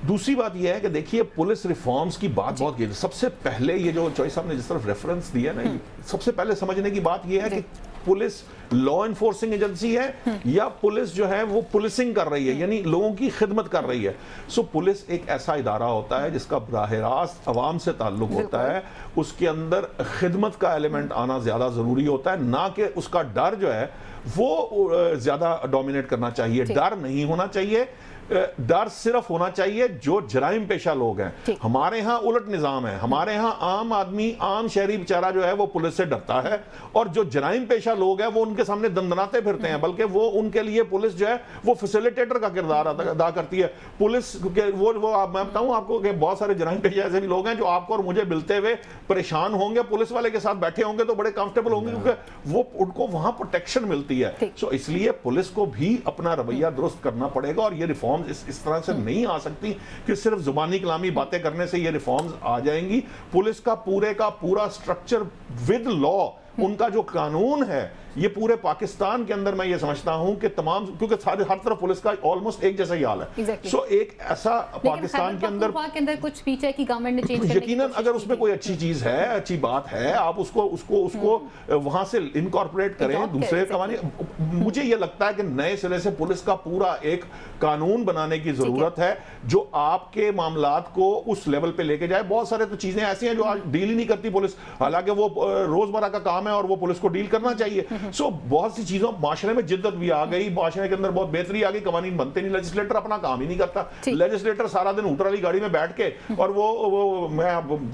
[SPEAKER 4] दूसरी बात यह है कि देखिए पुलिस रिफॉर्म्स की बात बहुत की, सबसे पहले ये जो चॉइस साहब ने जिस तरफ रेफरेंस दिया ना, सबसे पहले समझने की बात यह है कि पुलिस लॉ एनफोर्सिंग एजेंसी है या पुलिस जो है वो पुलिसिंग कर रही है, यानी लोगों की खिदमत कर रही है। सो पुलिस एक ऐसा इदारा होता है जिसका बराह रास्त अवाम से ताल्लुक होता है, उसके अंदर खिदमत का एलिमेंट आना ज़्यादा ज़रूरी होता है, ना कि उसका डर जो है वो ज़्यादा डोमिनेट करना चाहिए। डर नहीं होना चाहिए, डर सिर्फ होना चाहिए जो जराइम पेशा लोग हैं। हमारे यहाँ उलट निज़ाम है, हमारे यहाँ आम आदमी, आम शहरी बेचारा जो है वो पुलिस से डरता है, और जो जराइम पेशा लोग हैं वो उनके सामने दंदनाते फिरते हैं, बल्कि वो उनके लिए पुलिस जो है वो फैसिलिटेटर का किरदार अदा करती है। पुलिस के वो मैं बताऊं आपको कि बहुत सारे जराइम पेशा ऐसे भी लोग हैं जो आपको और मुझे मिलते हुए परेशान होंगे, पुलिस वाले के साथ बैठे होंगे तो बड़े कंफर्टेबल होंगे क्योंकि वो उनको वहां प्रोटेक्शन मिलती है। सो इसलिए पुलिस को भी अपना रवैया दुरुस्त करना पड़ेगा, और ये रिफॉर्म इस तरह से नहीं आ सकती कि सिर्फ जुबानी कलामी बातें करने से ये रिफॉर्म्स आ जाएंगी। पुलिस का पूरा स्ट्रक्चर विद लॉ, उनका जो कानून है, ये पूरे पाकिस्तान के अंदर मैं ये समझता हूं कि तमाम, क्योंकि सारे हर तरफ पुलिस का ऑलमोस्ट एक जैसा ही हाल है। सो एक ऐसा पाकिस्तान के अंदर
[SPEAKER 1] कुछ फीचर की गवर्नमेंट ने चेंज करने की
[SPEAKER 4] यकीनन अगर उसमें कोई अच्छी चीज है, अच्छी बात है, आप उसको वहां से इनकॉर्पोरेट करें दूसरे कवानीन। मुझे ये लगता है कि नए सिरे से पुलिस का पूरा एक कानून बनाने की जरूरत है जो आपके मामलात को उस लेवल पे लेके जाए। बहुत सारे तो चीजें ऐसी हैं जो आज डील ही नहीं करती पुलिस, हालांकि वो रोजमर्रा का काम है और वो पुलिस को डील करना चाहिए। सो बहुत सी चीजों माशरे में जिद्दत भी आ गई, माशरे के अंदर बहुत बेहतरी आ गई, कवानीन बनते नहीं, लेजिस्लेटर अपना काम ही नहीं करता। लेजिस्लेटर सारा दिन ऊटर वाली गाड़ी में बैठ के, और वो मैं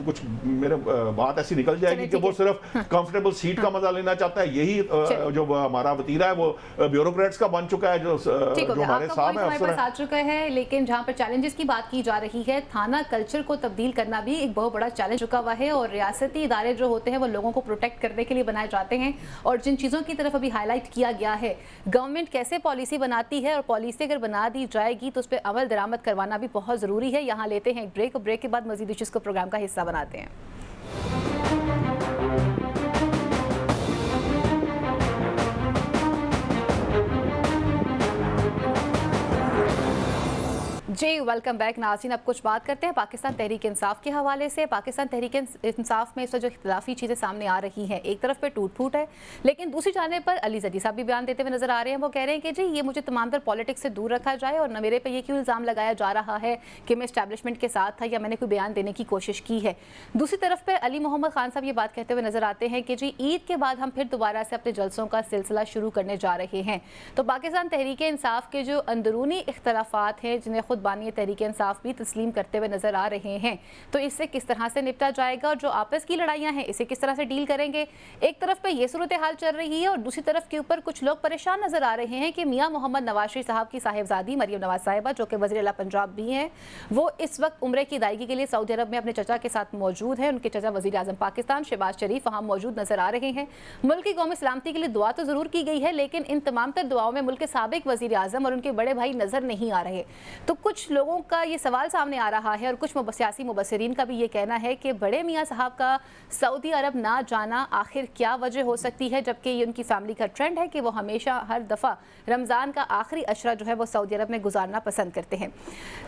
[SPEAKER 4] कुछ मेरे बात ऐसी निकल जाएगी कि वो सिर्फ कंफर्टेबल सीट का मजा लेना चाहता है। यही जो हमारा वतीरा है वो ब्यूरोक्रेट्स का बन चुका है, जो हमारे साहब है अफसर
[SPEAKER 1] आ चुका है। लेकिन जहां पर चैलेंजेस की बात की जा रही है, थाना कल्चर को तब्दील करना भी एक बहुत बड़ा चैलेंज चुका हुआ है, और रियासती इदारे जो होते हैं वो लोगों को प्रोटेक्ट करने के लिए बनाए जाते हैं। और जिन चीज़ों की तरफ अभी हाईलाइट किया गया है, गवर्नमेंट कैसे पॉलिसी बनाती है, और पॉलिसी अगर बना दी जाएगी तो उस पर अमल दरामद करवाना भी बहुत ज़रूरी है। यहाँ लेते हैं एक ब्रेक, और ब्रेक के बाद मजीद इश्यूज़ को प्रोग्राम का हिस्सा बनाते हैं। जी वेलकम बैक नाज़रीन। अब कुछ बात करते हैं पाकिस्तान तहरीक इंसाफ के हवाले से। पाकिस्तान तहरीक इंसाफ में इस वक्त जो इख्तिलाफी चीज़ें सामने आ रही हैं, एक तरफ पे टूट फूट है, लेकिन दूसरी जानिब पर अली जदी साहब भी बयान देते हुए नजर आ रहे हैं। वो कह रहे हैं कि जी ये मुझे तमाम तर पॉलिटिक्स से दूर रखा जाए, और न मेरे पे ये क्यों इल्ज़ाम लगाया जा रहा है कि मैं इस्टेब्लिशमेंट के साथ था या मैंने कोई बयान देने की कोशिश की है। दूसरी तरफ पर अली मोहम्मद खान साहब ये बात कहते हुए नजर आते हैं कि जी ईद के बाद हम फिर दोबारा से अपने जलसों का सिलसिला शुरू करने जा रहे हैं। तो पाकिस्तान तहरीक इंसाफ के जो अंदरूनी इख्तलाफात हैं, जिन्हें खुद बानी तहरीक इंसाफ भी तस्लीम करते हुए नजर आ रहे हैं, तो इससे किस तरह से निपटा जाएगा, और जो आपस की लड़ाइयां हैं इसे किस तरह से डील करेंगे। एक तरफ पे ये सूरत हाल चल रही है, और दूसरी तरफ के ऊपर कुछ लोग परेशान नजर आ रहे हैं कि मियां मोहम्मद नवाज शरीफ साहब की साहिबजादी मरियम नवाज साहिबा, जो कि वज़ीर आला पंजाब भी हैं, वो इस वक्त उम्रे की अदायगी के लिए सऊदी अरब में अपने चचा के साथ मौजूद हैं। उनके चचा वज़ीर आज़म पाकिस्तान शहबाज शरीफ वहाँ मौजूद नजर आ रहे हैं। मुल्क की कौमी सलामती के लिए दुआ तो जरूर की गई है, लेकिन इन तमाम तर दुआओं में मुल्क के साबिक वज़ीर आज़म और उनके बड़े भाई नजर नहीं आ रहे। तो कुछ लोगों का ये सवाल सामने आ रहा है, और कुछ सियासी मुबस्सिरीन का भी ये कहना है कि बड़े मियाँ साहब का सऊदी अरब ना जाना आखिर क्या वजह हो सकती है, जबकि ये उनकी फैमिली का ट्रेंड है कि वो हमेशा हर दफ़ा रमज़ान का आखिरी अशरा जो है वो सऊदी अरब में गुजारना पसंद करते हैं।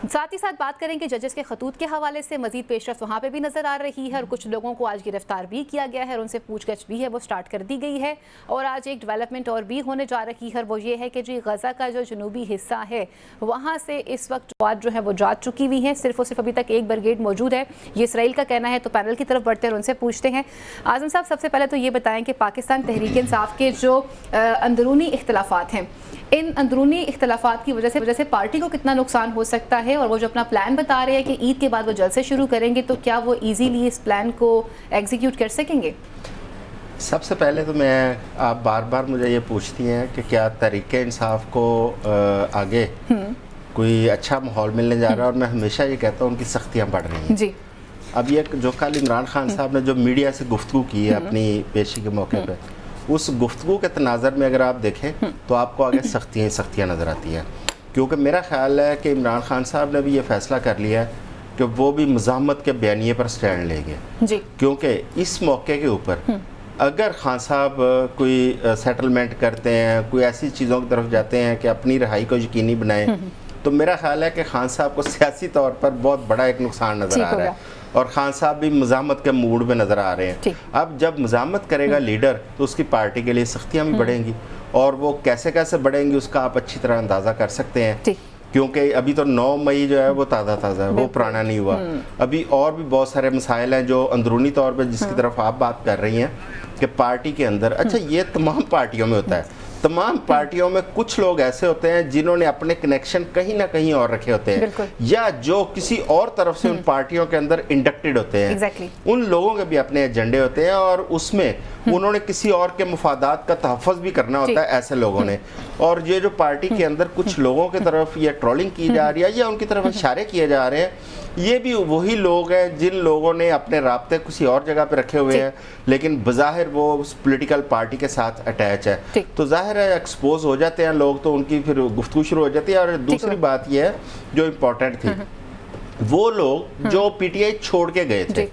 [SPEAKER 1] साथ ही साथ बात करेंगे जजेस के खतूत के हवाले से, मजीद पेशरफ वहाँ पर भी नज़र आ रही है, और कुछ लोगों को आज गिरफ्तार भी किया गया है और उनसे पूछगछ भी है वो स्टार्ट कर दी गई है। और आज एक डेवलपमेंट और भी होने जा रही है, और वो ये है कि जी गज़ा का जो जनूबी हिस्सा है वहाँ से इस वक्त अफवाज जो है वो जा चुकी हुई हैं, सिर्फ और सिर्फ अभी तक एक ब्रिगेड मौजूद है, ये इसराइल का कहना है। तो पैनल की तरफ बढ़ते हैं और उनसे पूछते हैं। आज़म साहब, सबसे पहले तो ये बताएं कि पाकिस्तान तहरीक इंसाफ के जो अंदरूनी इख्तलाफात हैं, इन अंदरूनी इख्तलाफात की वजह से पार्टी को कितना नुकसान हो सकता है, और वो जो अपना प्लान बता रहे हैं कि ईद के बाद वो जल्द से शुरू करेंगे, तो क्या वो ईजीली इस प्लान को एग्जीक्यूट कर सकेंगे?
[SPEAKER 3] सबसे पहले तो मैं, आप बार बार मुझे ये पूछती हैं कि क्या तहरीक इंसाफ को आगे कोई अच्छा माहौल मिलने जा रहा है, और मैं हमेशा ये कहता हूँ उनकी सख्तियाँ बढ़ रही हैं।
[SPEAKER 1] जी,
[SPEAKER 3] अब ये जो कल इमरान खान साहब ने जो मीडिया से गुफ्तगू की है अपनी पेशी के मौके पे, उस गुफ्तगू के तनाज़र में अगर आप देखें तो आपको आगे सख्तियाँ नज़र आती हैं। क्योंकि मेरा ख्याल है कि इमरान खान साहब ने भी ये फ़ैसला कर लिया है कि वो भी मज़ाहमत के बयानिए पर स्टैंड लेंगे।
[SPEAKER 1] जी,
[SPEAKER 3] क्योंकि इस मौके के ऊपर अगर खान साहब कोई सेटलमेंट करते हैं, कोई ऐसी चीज़ों की तरफ जाते हैं कि अपनी रहाई को यकीनी बनाएं, तो मेरा ख्याल है कि खान साहब को सियासी तौर पर बहुत बड़ा एक नुकसान नज़र आ रहा है, और खान साहब भी मज़ाहमत के मूड में नज़र आ रहे हैं। अब जब मज़ाहमत करेगा लीडर तो उसकी पार्टी के लिए सख्तियाँ भी बढ़ेंगी, और वो कैसे कैसे बढ़ेंगी उसका आप अच्छी तरह अंदाज़ा कर सकते हैं। क्योंकि अभी तो 9 मई जो है वो ताज़ा है, वो पुराना नहीं हुआ। अभी और भी बहुत सारे मसाइल हैं जो अंदरूनी तौर पर जिसकी तरफ आप बात कर रही हैं कि पार्टी के अंदर, अच्छा ये तमाम पार्टियों में होता है, तमाम पार्टियों में कुछ लोग ऐसे होते हैं जिन्होंने अपने कनेक्शन कहीं ना कहीं और रखे होते हैं, या जो किसी और तरफ से उन पार्टियों के अंदर इंडक्टेड होते हैं। उन लोगों के भी अपने एजेंडे होते हैं, और उसमें उन्होंने किसी और के मुफादात का तहफ़्फ़ुज़ भी करना होता है ऐसे लोगों ने। और ये जो पार्टी के अंदर कुछ लोगों की तरफ ये ट्रोलिंग की जा रही है या उनकी तरफ इशारे किए जा रहे हैं, ये भी वही लोग हैं जिन लोगों ने अपने राब्ते किसी और जगह पे रखे हुए हैं, लेकिन बज़ाहिर वो उस पॉलिटिकल पार्टी के साथ अटैच है, तो जाहिर है एक्सपोज हो जाते हैं लोग, तो उनकी फिर गुफ्तगू शुरू हो जाती है। और दूसरी बात यह है जो इम्पोर्टेंट थी, वो लोग जो पीटीआई छोड़ के गए थे,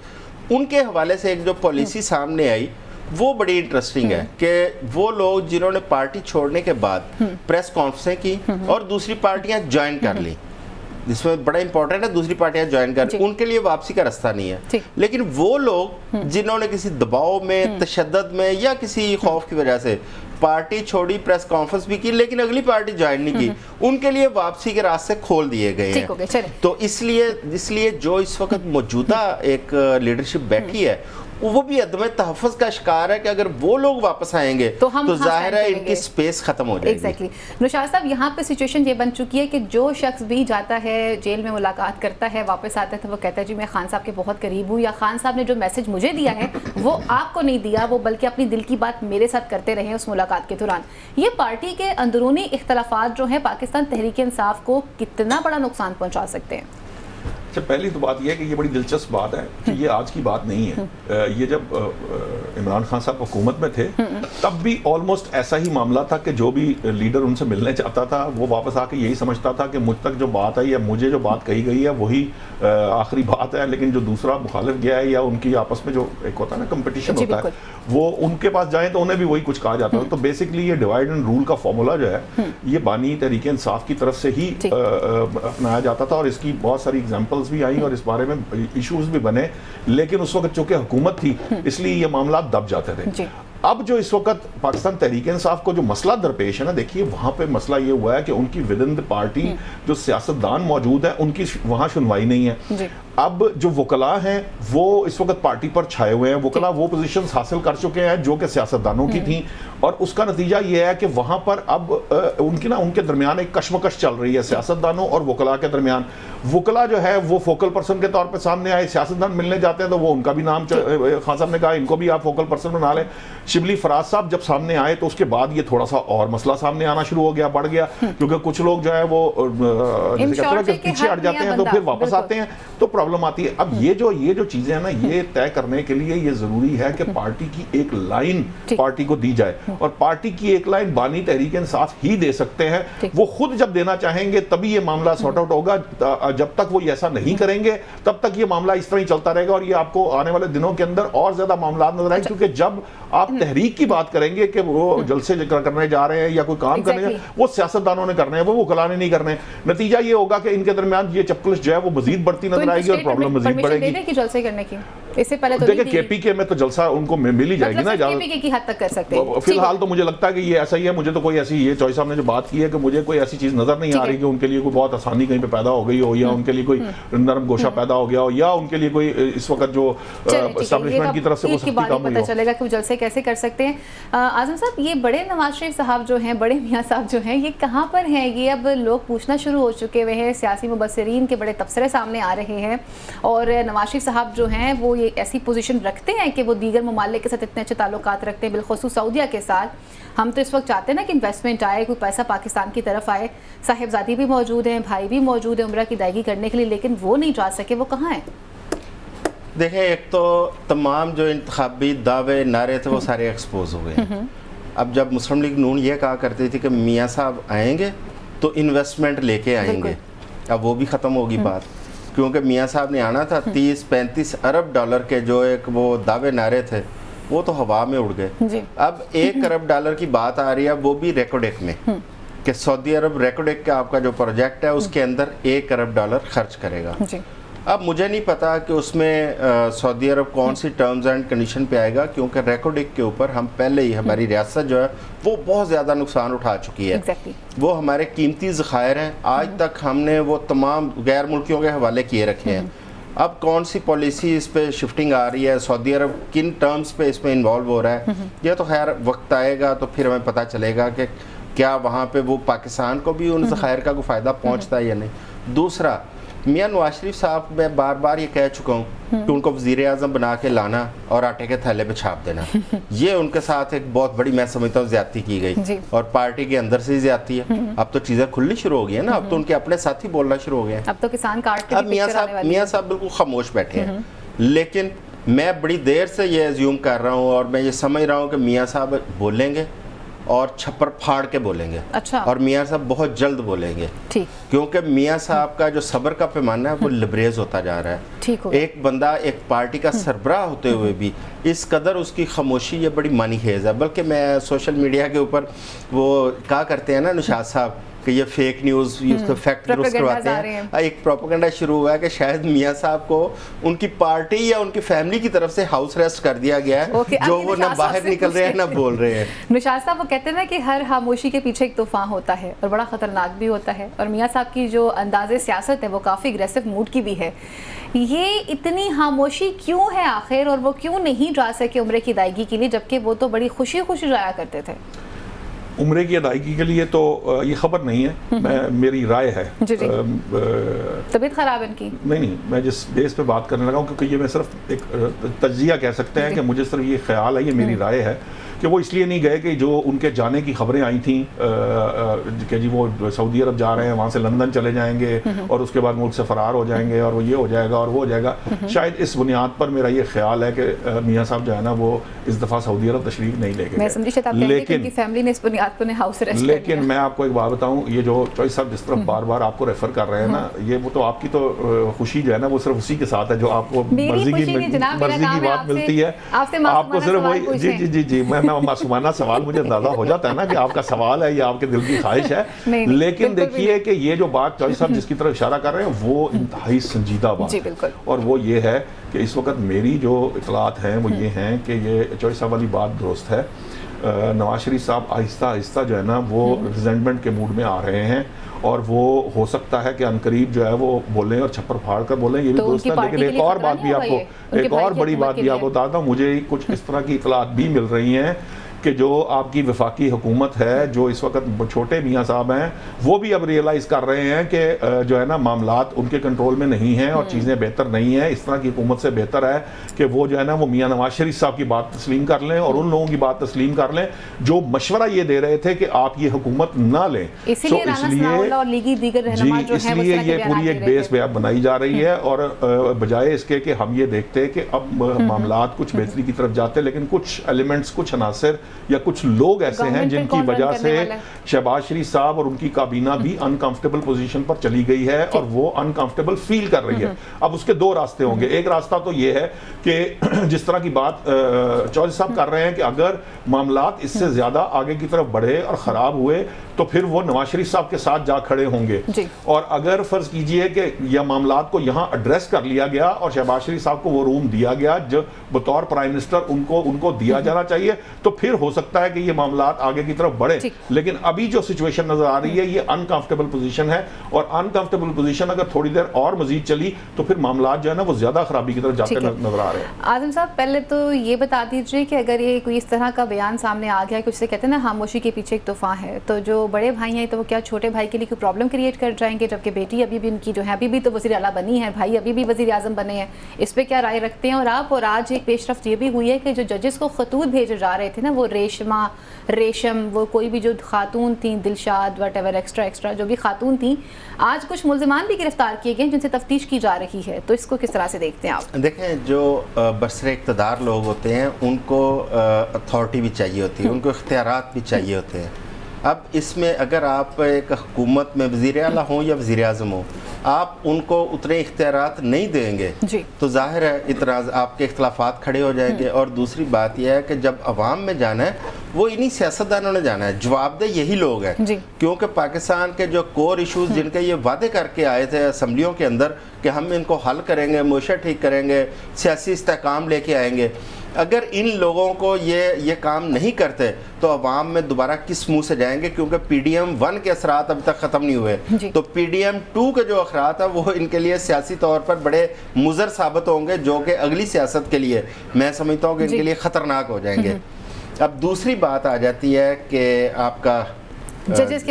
[SPEAKER 3] उनके हवाले से एक जो पॉलिसी सामने आई वो बड़ी इंटरेस्टिंग है कि वो लोग जिन्होंने पार्टी छोड़ने के बाद प्रेस कॉन्फ्रेंसें की और दूसरी पार्टियां ज्वाइन कर ली, जिसमें बड़ा इंपॉर्टेंट है दूसरी पार्टियां ज्वाइन कर, उनके लिए वापसी का रास्ता नहीं है। लेकिन वो लोग जिन्होंने किसी दबाव में, तशद्दुद में या किसी खौफ की वजह से पार्टी छोड़ी, प्रेस कॉन्फ्रेंस भी की, लेकिन अगली पार्टी ज्वाइन नहीं की, उनके लिए वापसी के रास्ते खोल दिए गए हैं। तो इसलिए जो इस वक्त मौजूदा एक लीडरशिप बैठी है वो भी अदम तहफ़्फ़ुज़ का शिकार है कि अगर वो लोग वापस आएंगे तो जाहिर है इनकी स्पेस खत्म हो जाएगी।
[SPEAKER 1] एग्जैक्टली। नौशाद साहब, यहाँ पे सिचुएशन ये बन चुकी है कि जो शख्स भी जाता है जेल में मुलाकात करता है, वापस आता है तो वो कहता है जी मैं खान साहब के बहुत करीब हूँ, या खान साहब ने जो मैसेज मुझे दिया है वो आपको नहीं दिया, वो बल्कि अपनी दिल की बात मेरे साथ करते रहे उस मुलाकात के दौरान। ये पार्टी के अंदरूनी इख्तलाफात जो हैं पाकिस्तान तहरीक इंसाफ को कितना बड़ा नुकसान पहुँचा सकते हैं?
[SPEAKER 4] अच्छा, पहली तो बात यह है कि ये बड़ी दिलचस्प बात है कि ये आज की बात नहीं है। ये जब इमरान खान साहब हुकूमत में थे तब भी ऑलमोस्ट ऐसा ही मामला था कि जो भी लीडर उनसे मिलने चाहता था वो वापस आके यही समझता था कि मुझ तक जो बात आई है, मुझे जो बात कही गई है वही आखिरी बात है, लेकिन जो दूसरा मुखालिफ गया है या उनकी आपस में जो एक होता है ना कंपटीशन होता है, वो उनके पास जाए तो उन्हें भी वही कुछ कहा जाता है। तो बेसिकली ये डिवाइड एंड रूल का फॉर्मूला जो है ये बानी तहरीक इंसाफ की तरफ से ही अपनाया जाता था, और इसकी बहुत सारी एग्जाम्पल भी आई और इस बारे में इश्यूज भी बने, लेकिन उस वक्त चूंकि हुकूमत थी इसलिए ये मामला दब जाते थे। अब जो इस वक्त पाकिस्तान तहरीक इंसाफ को जो मसला दरपेश है ना, देखिए वहां पे मसला ये हुआ है कि उनकी विद इन द पार्टी जो सियासतदान मौजूद है उनकी वहां सुनवाई नहीं है। अब जो वकला हैं वो इस वक्त पार्टी पर छाए हुए हैं, वकला वो पोजीशंस हासिल कर चुके हैं जो कि सियासतदानों की थी, और उसका नतीजा ये है कि वहां पर अब उनके दरमियान एक कशमकश चल रही है सियासतदानों और वकला के दरमियान। वकला जो है वो फोकल पर्सन के तौर पर सामने आए, सियासतदान मिलने जाते हैं तो वो उनका भी नाम खान साहब ने कहा इनको भी आप फोकल पर्सन बना लें। शिबली फराज साहब जब सामने आए तो उसके बाद ये थोड़ा सा और मसला सामने आना शुरू हो गया, बढ़ गया, क्योंकि कुछ लोग जो है वो पीछे हट जाते हैं तो फिर वापस आते हैं तो प्रॉब्लम आती है। अब ये जो चीजें हैं ना, ये तय करने के लिए ये जरूरी है कि पार्टी की एक लाइन पार्टी को दी जाए, और पार्टी की एक लाइन बानी तहरीक इंसाफ ही दे सकते हैं। वो खुद जब देना चाहेंगे तभी ये मामला सॉर्ट आउट होगा, जब तक वो ऐसा नहीं करेंगे तब तक ये मामला इस तरह ही चलता रहेगा, और ये आपको आने वाले दिनों के अंदर और ज्यादा मामला नजर आएंगे। क्योंकि जब आप तहरीक की बात करेंगे कि वो जलसे करने जा रहे हैं या कोई काम करने, वो सियासतदानों ने करने हैं, वो वकलाने नहीं करने। नतीजा ये होगा कि इनके दरमियान ये चपकलिश जो है वो मजीद बढ़ती नजर आएगी और प्रॉब्लम मजीद बढ़ेगी।
[SPEAKER 1] जलसे करने की इससे पहले तो
[SPEAKER 4] देखिए केपीके में तो जलसा उनको मिल ही जाएगी ना,
[SPEAKER 1] केपीके की हद तक कर सकते हैं।
[SPEAKER 4] फिलहाल तो मुझे लगता है कि ये ऐसा ही है। मुझे तो कोई ऐसी, ये चॉइस साहब ने जो बात की है कि मुझे कोई ऐसी चीज नजर नहीं आ रही कि उनके लिए कोई बहुत आसानी कहीं पे पैदा हो गई हो, या उनके लिए कोई नरम गोशा पैदा हो गया हो, या उनके लिए कोई इस वक्त जो एस्टेब्लिशमेंट की तरफ से कोई सख्ती काम हुई हो।
[SPEAKER 1] पता चलेगा कि वो जलसे कैसे कर सकते हैं। आजम साहब, ये बड़े नवाज शरीफ साहब जो हैं, बड़े मियाँ साहब जो हैं, ये कहाँ पर हैं? ये अब लोग पूछना शुरू हो चुके हुए हैं, सियासी मुबस्सिरीन के बड़े तबसरे सामने आ रहे हैं, और नवाज शरीफ साहब जो हैं वो ये ऐसी पोजीशन रखते हैं कि वो दीगर ममालिक के साथ इतने अच्छे ताल्लुकात रखते हैं, बिलखुसूस सऊदीया के साथ। हम तो इस वक्त चाहते हैं ना कि इन्वेस्टमेंट आए, कोई पैसा पाकिस्तान की तरफ आए। साहिबजादी भी मौजूद हैं, भाई भी मौजूद है उम्रा की अदायगी करने के लिए, लेकिन वो नहीं जा सके। वो कहाँ हैं?
[SPEAKER 3] देखें, एक तो तमाम जो इंतखाबी दावे नारे थे वो सारे एक्सपोज हो गए। अब जब मुस्लिम लीग नून ये कहा करती थी कि मियाँ साहब आएंगे तो इन्वेस्टमेंट लेके आएंगे, अब वो भी ख़त्म होगी बात, क्योंकि मियाँ साहब ने आना था। 30-35 अरब डॉलर के जो एक वो दावे नारे थे वो तो हवा में उड़ गए। अब 1 अरब डॉलर की बात आ रही है, वो भी रेकोडेक में, कि सऊदी अरब रेकोडेक का आपका जो प्रोजेक्ट है उसके अंदर 1 अरब डॉलर खर्च करेगा। अब मुझे नहीं पता कि उसमें सऊदी अरब कौन सी टर्म्स एंड कंडीशन पे आएगा, क्योंकि रेकोडेक के ऊपर हम पहले ही, हमारी रियासत जो है वो बहुत ज़्यादा नुकसान उठा चुकी है। वो हमारे कीमती ज़खायर हैं, आज तक हमने वो तमाम गैर मुल्कियों के हवाले किए रखे हैं। अब कौन सी पॉलिसी इस पे शिफ्टिंग आ रही है, सऊदी अरब किन टर्म्स पे इसमें इन्वॉल्व हो रहा है, ये तो खैर वक्त आएगा तो फिर हमें पता चलेगा कि क्या वहाँ पे वो पाकिस्तान को भी उन ज़खायर का कोई फ़ायदा पहुँचता है या नहीं। दूसरा, मियाँ नवाज शरीफ साहब, मैं बार बार ये कह चुका हूँ कि उनको वज़ीर आज़म बना के लाना और आटे के थैले पे छाप देना, ये उनके साथ एक बहुत बड़ी, मैं समझता हूँ, ज़्यादती की गई, और पार्टी के अंदर से ही ज़्यादती है। अब तो चीज़ें खुलनी शुरू हो गई है ना, अब तो उनके अपने साथी बोलना शुरू हो गए हैं।
[SPEAKER 1] अब तो किसान कार्ड के
[SPEAKER 3] अब मियाँ साहब बिल्कुल खामोश बैठे हैं। लेकिन मैं बड़ी देर से ये एज्यूम कर रहा हूँ और मैं ये समझ रहा हूँ कि मियाँ साहब बोलेंगे और छप्पर फाड़ के बोलेंगे।
[SPEAKER 1] अच्छा।
[SPEAKER 3] और मियाँ साहब बहुत जल्द बोलेंगे,
[SPEAKER 1] ठीक,
[SPEAKER 3] क्योंकि मियाँ साहब का जो सब्र का पैमाना है वो लिबरेज होता जा रहा है।
[SPEAKER 1] ठीक,
[SPEAKER 3] एक बंदा एक पार्टी का सरबराह होते हुए भी इस कदर उसकी खामोशी, ये बड़ी मानीखेज है। बल्कि मैं सोशल मीडिया के ऊपर वो कहा करते हैं ना निशात साहब कि ये फेक न्यूज़, उसको फैक्ट दुरुस्त करवाते हैं। एक प्रोपेगेंडा शुरू हुआ है कि शायद मियाँ साहब को उनकी पार्टी या उनकी फैमिली की तरफ से हाउस अरेस्ट कर दिया गया है, जो वो ना बाहर निकल रहे हैं ना बोल रहे हैं।
[SPEAKER 1] निशात साहब, वो कहते हैं ना कि हर खामोशी के पीछे एक तूफान होता है और बड़ा ख़तरनाक भी होता है, और मियाँ साहब की जो अंदाज़े सियासत है वो काफ़ी अग्रेसिव मूड की भी है। ये इतनी खामोशी क्यों है आखिर, और वो क्यों नहीं जा सके उम्रे की अदायगी के लिए, जबकि वो तो बड़ी खुशी खुशी जाया करते थे?
[SPEAKER 4] उम्रे की अदायगी के लिए तो ये खबर नहीं है, मेरी राय है।
[SPEAKER 1] तबीयत खराब है इनकी? नहीं,
[SPEAKER 4] मैं जिस बेस पे बात करने लगा हूँ, क्योंकि ये मैं सिर्फ एक तज्जिया कह सकते हैं कि मुझे सिर्फ ये ख्याल है, ये मेरी राय है कि वो इसलिए नहीं गए कि जो उनके जाने की खबरें आई थी कि जी वो सऊदी अरब जा रहे हैं, वहाँ से लंदन चले जाएंगे और उसके बाद मुल्क से फरार हो जाएंगे और वो ये हो जाएगा और वो हो जाएगा। शायद इस बुनियाद पर मेरा ये ख्याल है कि मियाँ साहब जो है ना वो इस दफ़ा सऊदी अरब तशरीफ नहीं लेके। लेकिन मैं आपको एक बात बताऊँ, ये जो चॉइस साहब जिस तरफ बार बार आपको रेफर कर रहे हैं ना, ये वो तो आपकी तो खुशी जो है ना वो सिर्फ उसी के साथ है जो आपको मर्जी की बात मिलती है, आपको सिर्फ वही। जी जी जी जी, मैं मासूमाना सवाल मुझे अंदाजा हो जाता है ना कि आपका सवाल है, ये आपके दिल की ख्वाहिश है। लेकिन देखिए कि ये जो बात चॉइस साहब जिसकी तरफ इशारा कर रहे हैं वो इंतहाई संजीदा बात है, और वो ये है कि इस वक्त मेरी जो इतलात हैं वो ये हैं कि ये चॉइस साहब वाली बात दुरुस्त है। नवाज शरीफ साहब आहिस्ता आहिस्ता जो है ना वो रिजेंटमेंट के मूड में आ रहे हैं, और वो हो सकता है कि अनकरीब जो है वो बोलें और छप्पर फाड़ कर बोलें, ये भी दुरुस्त है। लेकिन एक और बात भी आपको, एक और बड़ी बात भी आपको बताता हूँ, मुझे कुछ इस तरह की इतलात भी मिल रही हैं कि जो आपकी वफाकी हुकूमत है, जो इस वक्त छोटे मियाँ साहब हैं, वो भी अब रियलाइज़ कर रहे हैं कि जो है ना मामलात उनके कंट्रोल में नहीं हैं और चीज़ें बेहतर नहीं हैं। इस तरह की हुकूमत से बेहतर है कि वो जो है ना वो मियाँ नवाज शरीफ साहब की बात तस्लीम कर लें और उन लोगों की बात तस्लीम कर लें जो मशवरा ये दे रहे थे कि आप ये हुकूमत ना लें। इसलिए ये पूरी एक बेस बनाई जा रही है, और बजाय इसके कि हम ये देखते कि अब मामलात कुछ बेहतरी की तरफ जाते, लेकिन कुछ एलिमेंट्स, कुछ अनासर या कुछ लोग ऐसे हैं जिनकी वजह से शहबाज शरीफ साहब और उनकी काबीना भी अनकंफर्टेबल पोजीशन पर चली गई है और वो अनकंफर्टेबल फील कर रही है। अब उसके दो रास्ते होंगे। एक रास्ता तो ये है कि जिस तरह की बात चौधरी साहब कर रहे हैं कि अगर मामलात इससे ज्यादा आगे की तरफ बढ़े और खराब हुए तो फिर वो नवाज शरीफ साहब के साथ जा खड़े होंगे। और अगर फर्ज कीजिए कि यह मामलात को यहाँ एड्रेस कर लिया गया और शहबाज शरीफ साहब को वो रूम दिया गया जो बतौर प्राइम मिनिस्टर उनको दिया जाना चाहिए, तो फिर हो सकता है कि ये मामलात आगे की तरफ बढ़े। लेकिन अभी जो सिचुएशन नजर आ रही है ये अनकंफर्टेबल पोजीशन है, और अनकंफर्टेबल पोजीशन अगर थोड़ी देर और मजीद चली तो फिर मामलात जो है ना वो ज्यादा खराबी की तरफ जाते नजर आ रहे हैं।
[SPEAKER 1] आजम साहब, पहले तो ये बता दीजिए कि अगर ये कोई इस तरह का बयान सामने आ गया कि उससे कहते हैं ना खामोशी के पीछे एक तूफान है, तो जो बड़े भाई हैं तो वो क्या छोटे भाई के लिए कोई प्रॉब्लम क्रिएट कर जाएंगे, जबकि बेटी अभी भी उनकी जो है अभी भी तो वज़ीर आला बनी है, भाई अभी भी वज़ीर आज़म बने हैं, इस पर क्या राय रखते हैं? और आज एक पेशरफ्त ये भी हुई है कि जो जजेस को खतूत भेजे जा रहे थे ना, वो रेशम, वो कोई भी जो खातून थी, दिलशाद वटेवर एक्स्ट्रा जो भी खातून थी, आज कुछ मुल्ज़िमान भी गिरफ्तार किए गए जिनसे तफ्तीश की जा रही है, तो इसको किस तरह से देखते हैं आप?
[SPEAKER 3] देखें, जो बरसरे इक़्तिदार लोग होते हैं उनको अथॉरिटी भी चाहिए होती है, उनको इख्तियारात भी चाहिए होते हैं। अब इसमें अगर आप एक हुकूमत में वज़ीर आला हों या वज़ीर आज़म हो, आप उनको उतने इख्तियारात नहीं देंगे तो जाहिर है इतराज़ आपके इख्तलाफात खड़े हो जाएंगे। और दूसरी बात यह है कि जब अवाम में जाना है वो इन्हीं सियासतदानों ने जाना है, जवाबदेह यही लोग हैं, क्योंकि पाकिस्तान के जो कोर इशूज़ जिनके ये वादे करके आए थे असम्बलियों के अंदर कि हम इनको हल करेंगे, मुआशरा ठीक करेंगे, सियासी इस्तेहकाम लेके आएंगे, अगर इन लोगों को ये काम नहीं करते तो अवाम में दोबारा किस मुंह से जाएंगे? क्योंकि PDM 1 के असरात अभी तक ख़त्म नहीं हुए, तो PDM 2 के जो असरात है वो इनके लिए सियासी तौर पर बड़े मुज़र साबित होंगे, जो कि अगली सियासत के लिए मैं समझता हूँ कि इनके लिए ख़तरनाक हो जाएंगे। अब दूसरी बात आ जाती है कि आपका जजेस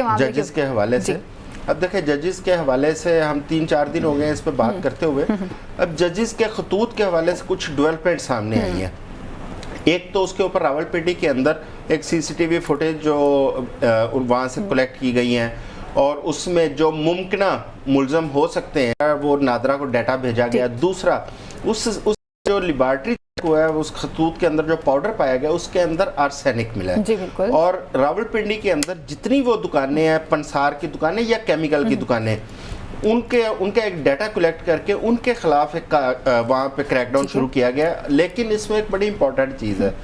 [SPEAKER 3] के हवाले से। अब देखिए, जजेस के हवाले से हम 3-4 दिन हो गए इस पर बात करते हुए। अब जजेस के खतूत के हवाले से कुछ डेवलपमेंट सामने आई है। एक तो उसके ऊपर रावलपिंडी के अंदर एक CCTV फुटेज जो वहाँ से कलेक्ट की गई हैं, और उसमें जो मुमकिन मुल्ज़म हो सकते हैं वो नादरा को डाटा भेजा गया। दूसरा, उस जो लिबर्टी को है उस खतूत के अंदर जो पाउडर पाया गया उसके अंदर आर्सेनिक मिला है। और रावलपिंडी के अंदर जितनी वो दुकानें हैं, पंसार की दुकानें या केमिकल की दुकानें, उनका एक डाटा कलेक्ट करके उनके खिलाफ एक वहाँ पे क्रैकडाउन शुरू किया गया। लेकिन इसमें एक बड़ी इंपॉर्टेंट चीज़ है,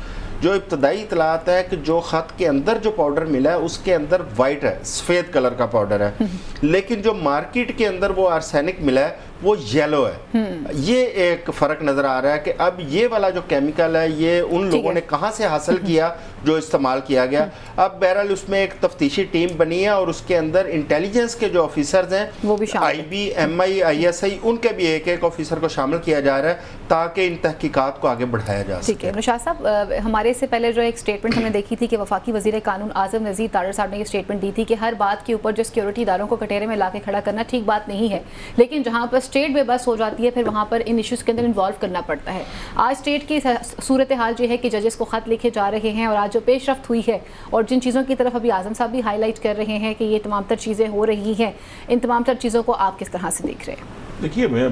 [SPEAKER 3] जो इब्तदाई इतलात है कि जो ख़त के अंदर जो पाउडर मिला है उसके अंदर वाइट है, सफ़ेद कलर का पाउडर है, लेकिन जो मार्केट के अंदर वो आर्सेनिक मिला है वो येलो है। ये एक फ़र्क नज़र आ रहा है कि अब ये वाला जो केमिकल है ये उन लोगों ने कहाँ से हासिल किया जो इस्तेमाल किया गया। अब बहरहाल उसमें एक तफ्तीशी टीम बनी है और उसके अंदर इंटेलिजेंस के जो ऑफिसर्स हैं वो भी IB, MI, ISI, उनके भी एक ऑफिसर को शामिल किया जा रहा है ताकि इन तहकीकात को आगे बढ़ाया जा सके।
[SPEAKER 1] ठीक है नौशाद साहब, हमारे से पहले जो एक स्टेटमेंट हमने देखी थी कि वफाकी वज़ीर कानून आज़म नज़ीर तारड़ साहब ने ये स्टेटमेंट दी थी कि हर बात के ऊपर जो सिक्योरिटी इदारों को कटहरे में ला के खड़ा करना ठीक बात नहीं है, लेकिन जहाँ पर स्टेट बेबस हो जाती है फिर वहाँ पर इन इश्यूज़ के अंदर इन्वॉल्व करना पड़ता है। आज स्टेट की सूरत हाल ये है कि जजेस को ख़त लिखे जा रहे हैं, और आज जो पेशरफ्त हुई है और जिन चीज़ों की तरफ अभी आज़म साहब भी हाईलाइट कर रहे हैं कि ये तमाम तर चीज़ें हो रही हैं, इन तमाम तर चीज़ों को आप किस तरह से देख रहे हैं?
[SPEAKER 4] देखिए, मैं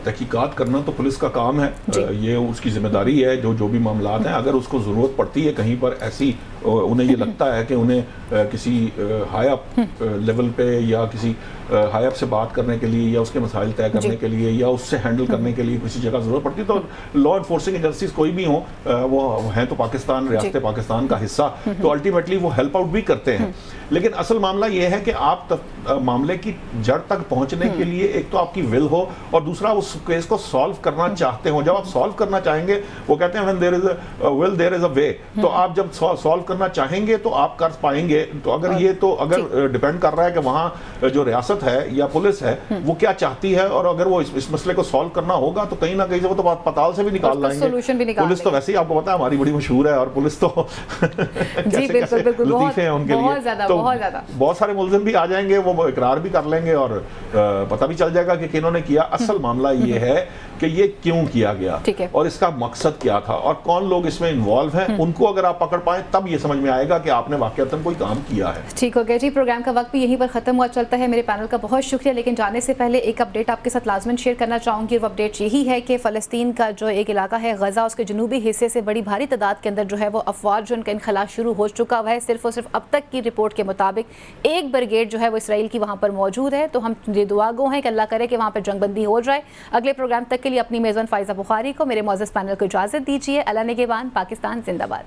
[SPEAKER 4] तहकीकात करना तो पुलिस का काम है, ये उसकी जिम्मेदारी है। जो भी मामलात हैं, अगर उसको ज़रूरत पड़ती है कहीं पर ऐसी, उन्हें ये लगता है कि उन्हें किसी हाई अप लेवल पे या किसी हाई अप से बात करने के लिए या उसके मसाइल तय करने के लिए या उससे हैंडल करने के लिए किसी जगह ज़रूरत पड़ती है, तो लॉ इन्फोर्सिंग एजेंसीज कोई भी हों, वो हैं तो पाकिस्तान, रियासत पाकिस्तान का हिस्सा, तो अल्टीमेटली वो हेल्प आउट भी करते हैं। लेकिन असल मामला ये है कि आप मामले की जड़ तक पहुंचने के लिए एक तो आपकी विल हो और दूसरा उस केस को सॉल्व करना चाहते हो। जब आप सॉल्व करना चाहेंगे, वो कहते हैं when there is a will there is a way, तो आप जब सॉल्व करना चाहेंगे तो आप कर पाएंगे। तो अगर डिपेंड कर रहा है कि वहाँ जो रियासत है या पुलिस है वो क्या चाहती है, और अगर वो इस मसले को सॉल्व करना होगा तो कहीं ना कहीं से वो तो पताल से भी निकाल लाएंगे। पुलिस तो वैसे ही आपको पता है हमारी बड़ी मशहूर है, और पुलिस तो कैसे लतीफे हैं उनके लिए, तो बहुत सारे मुल्ज़िम भी आ जाएंगे, वो इकरार भी कर लेंगे और पता भी चल जाएगा कि किन्होंने किया। असल मामला ये है कि ये क्यों किया गया और इसका मकसद क्या था और कौन लोग इसमें इन्वॉल्व हैं, उनको अगर आप पकड़ पाए तब ये समझ में आएगा कि आपने वाकईतन कोई काम किया है।
[SPEAKER 1] ठीक हो गया जी, प्रोग्राम का वक्त भी यहीं पर खत्म हुआ चलता है। मेरे पैनल का बहुत शुक्रिया, लेकिन जाने से पहले एक अपडेट आपके साथ लाजमन शेयर करना चाहूँगी। वो अपडेट यही है कि फ़लस्तीन का जो एक इलाका है गज़ा, उसके जनूबी हिस्से से बड़ी भारी तादाद के अंदर जो है वो अफवाज जो उनका इनखला शुरू हो चुका हुआ है। सिर्फ और सिर्फ अब तक की रिपोर्ट के मुताबिक एक ब्रिगेड जो है वो इसराइल की वहाँ पर मौजूद है। तो हम ये दुआ गो हैं कि अल्लाह करे कि वहाँ पर जंगबंदी हो जाए। अगले प्रोग्राम तक के लिए अपनी मेज़बान फ़ाइज़ा बुखारी को, मेरे मौजूद पैनल को इजाज़त दीजिए। अल्लाह निगहबान, पाकिस्तान जिंदाबाद।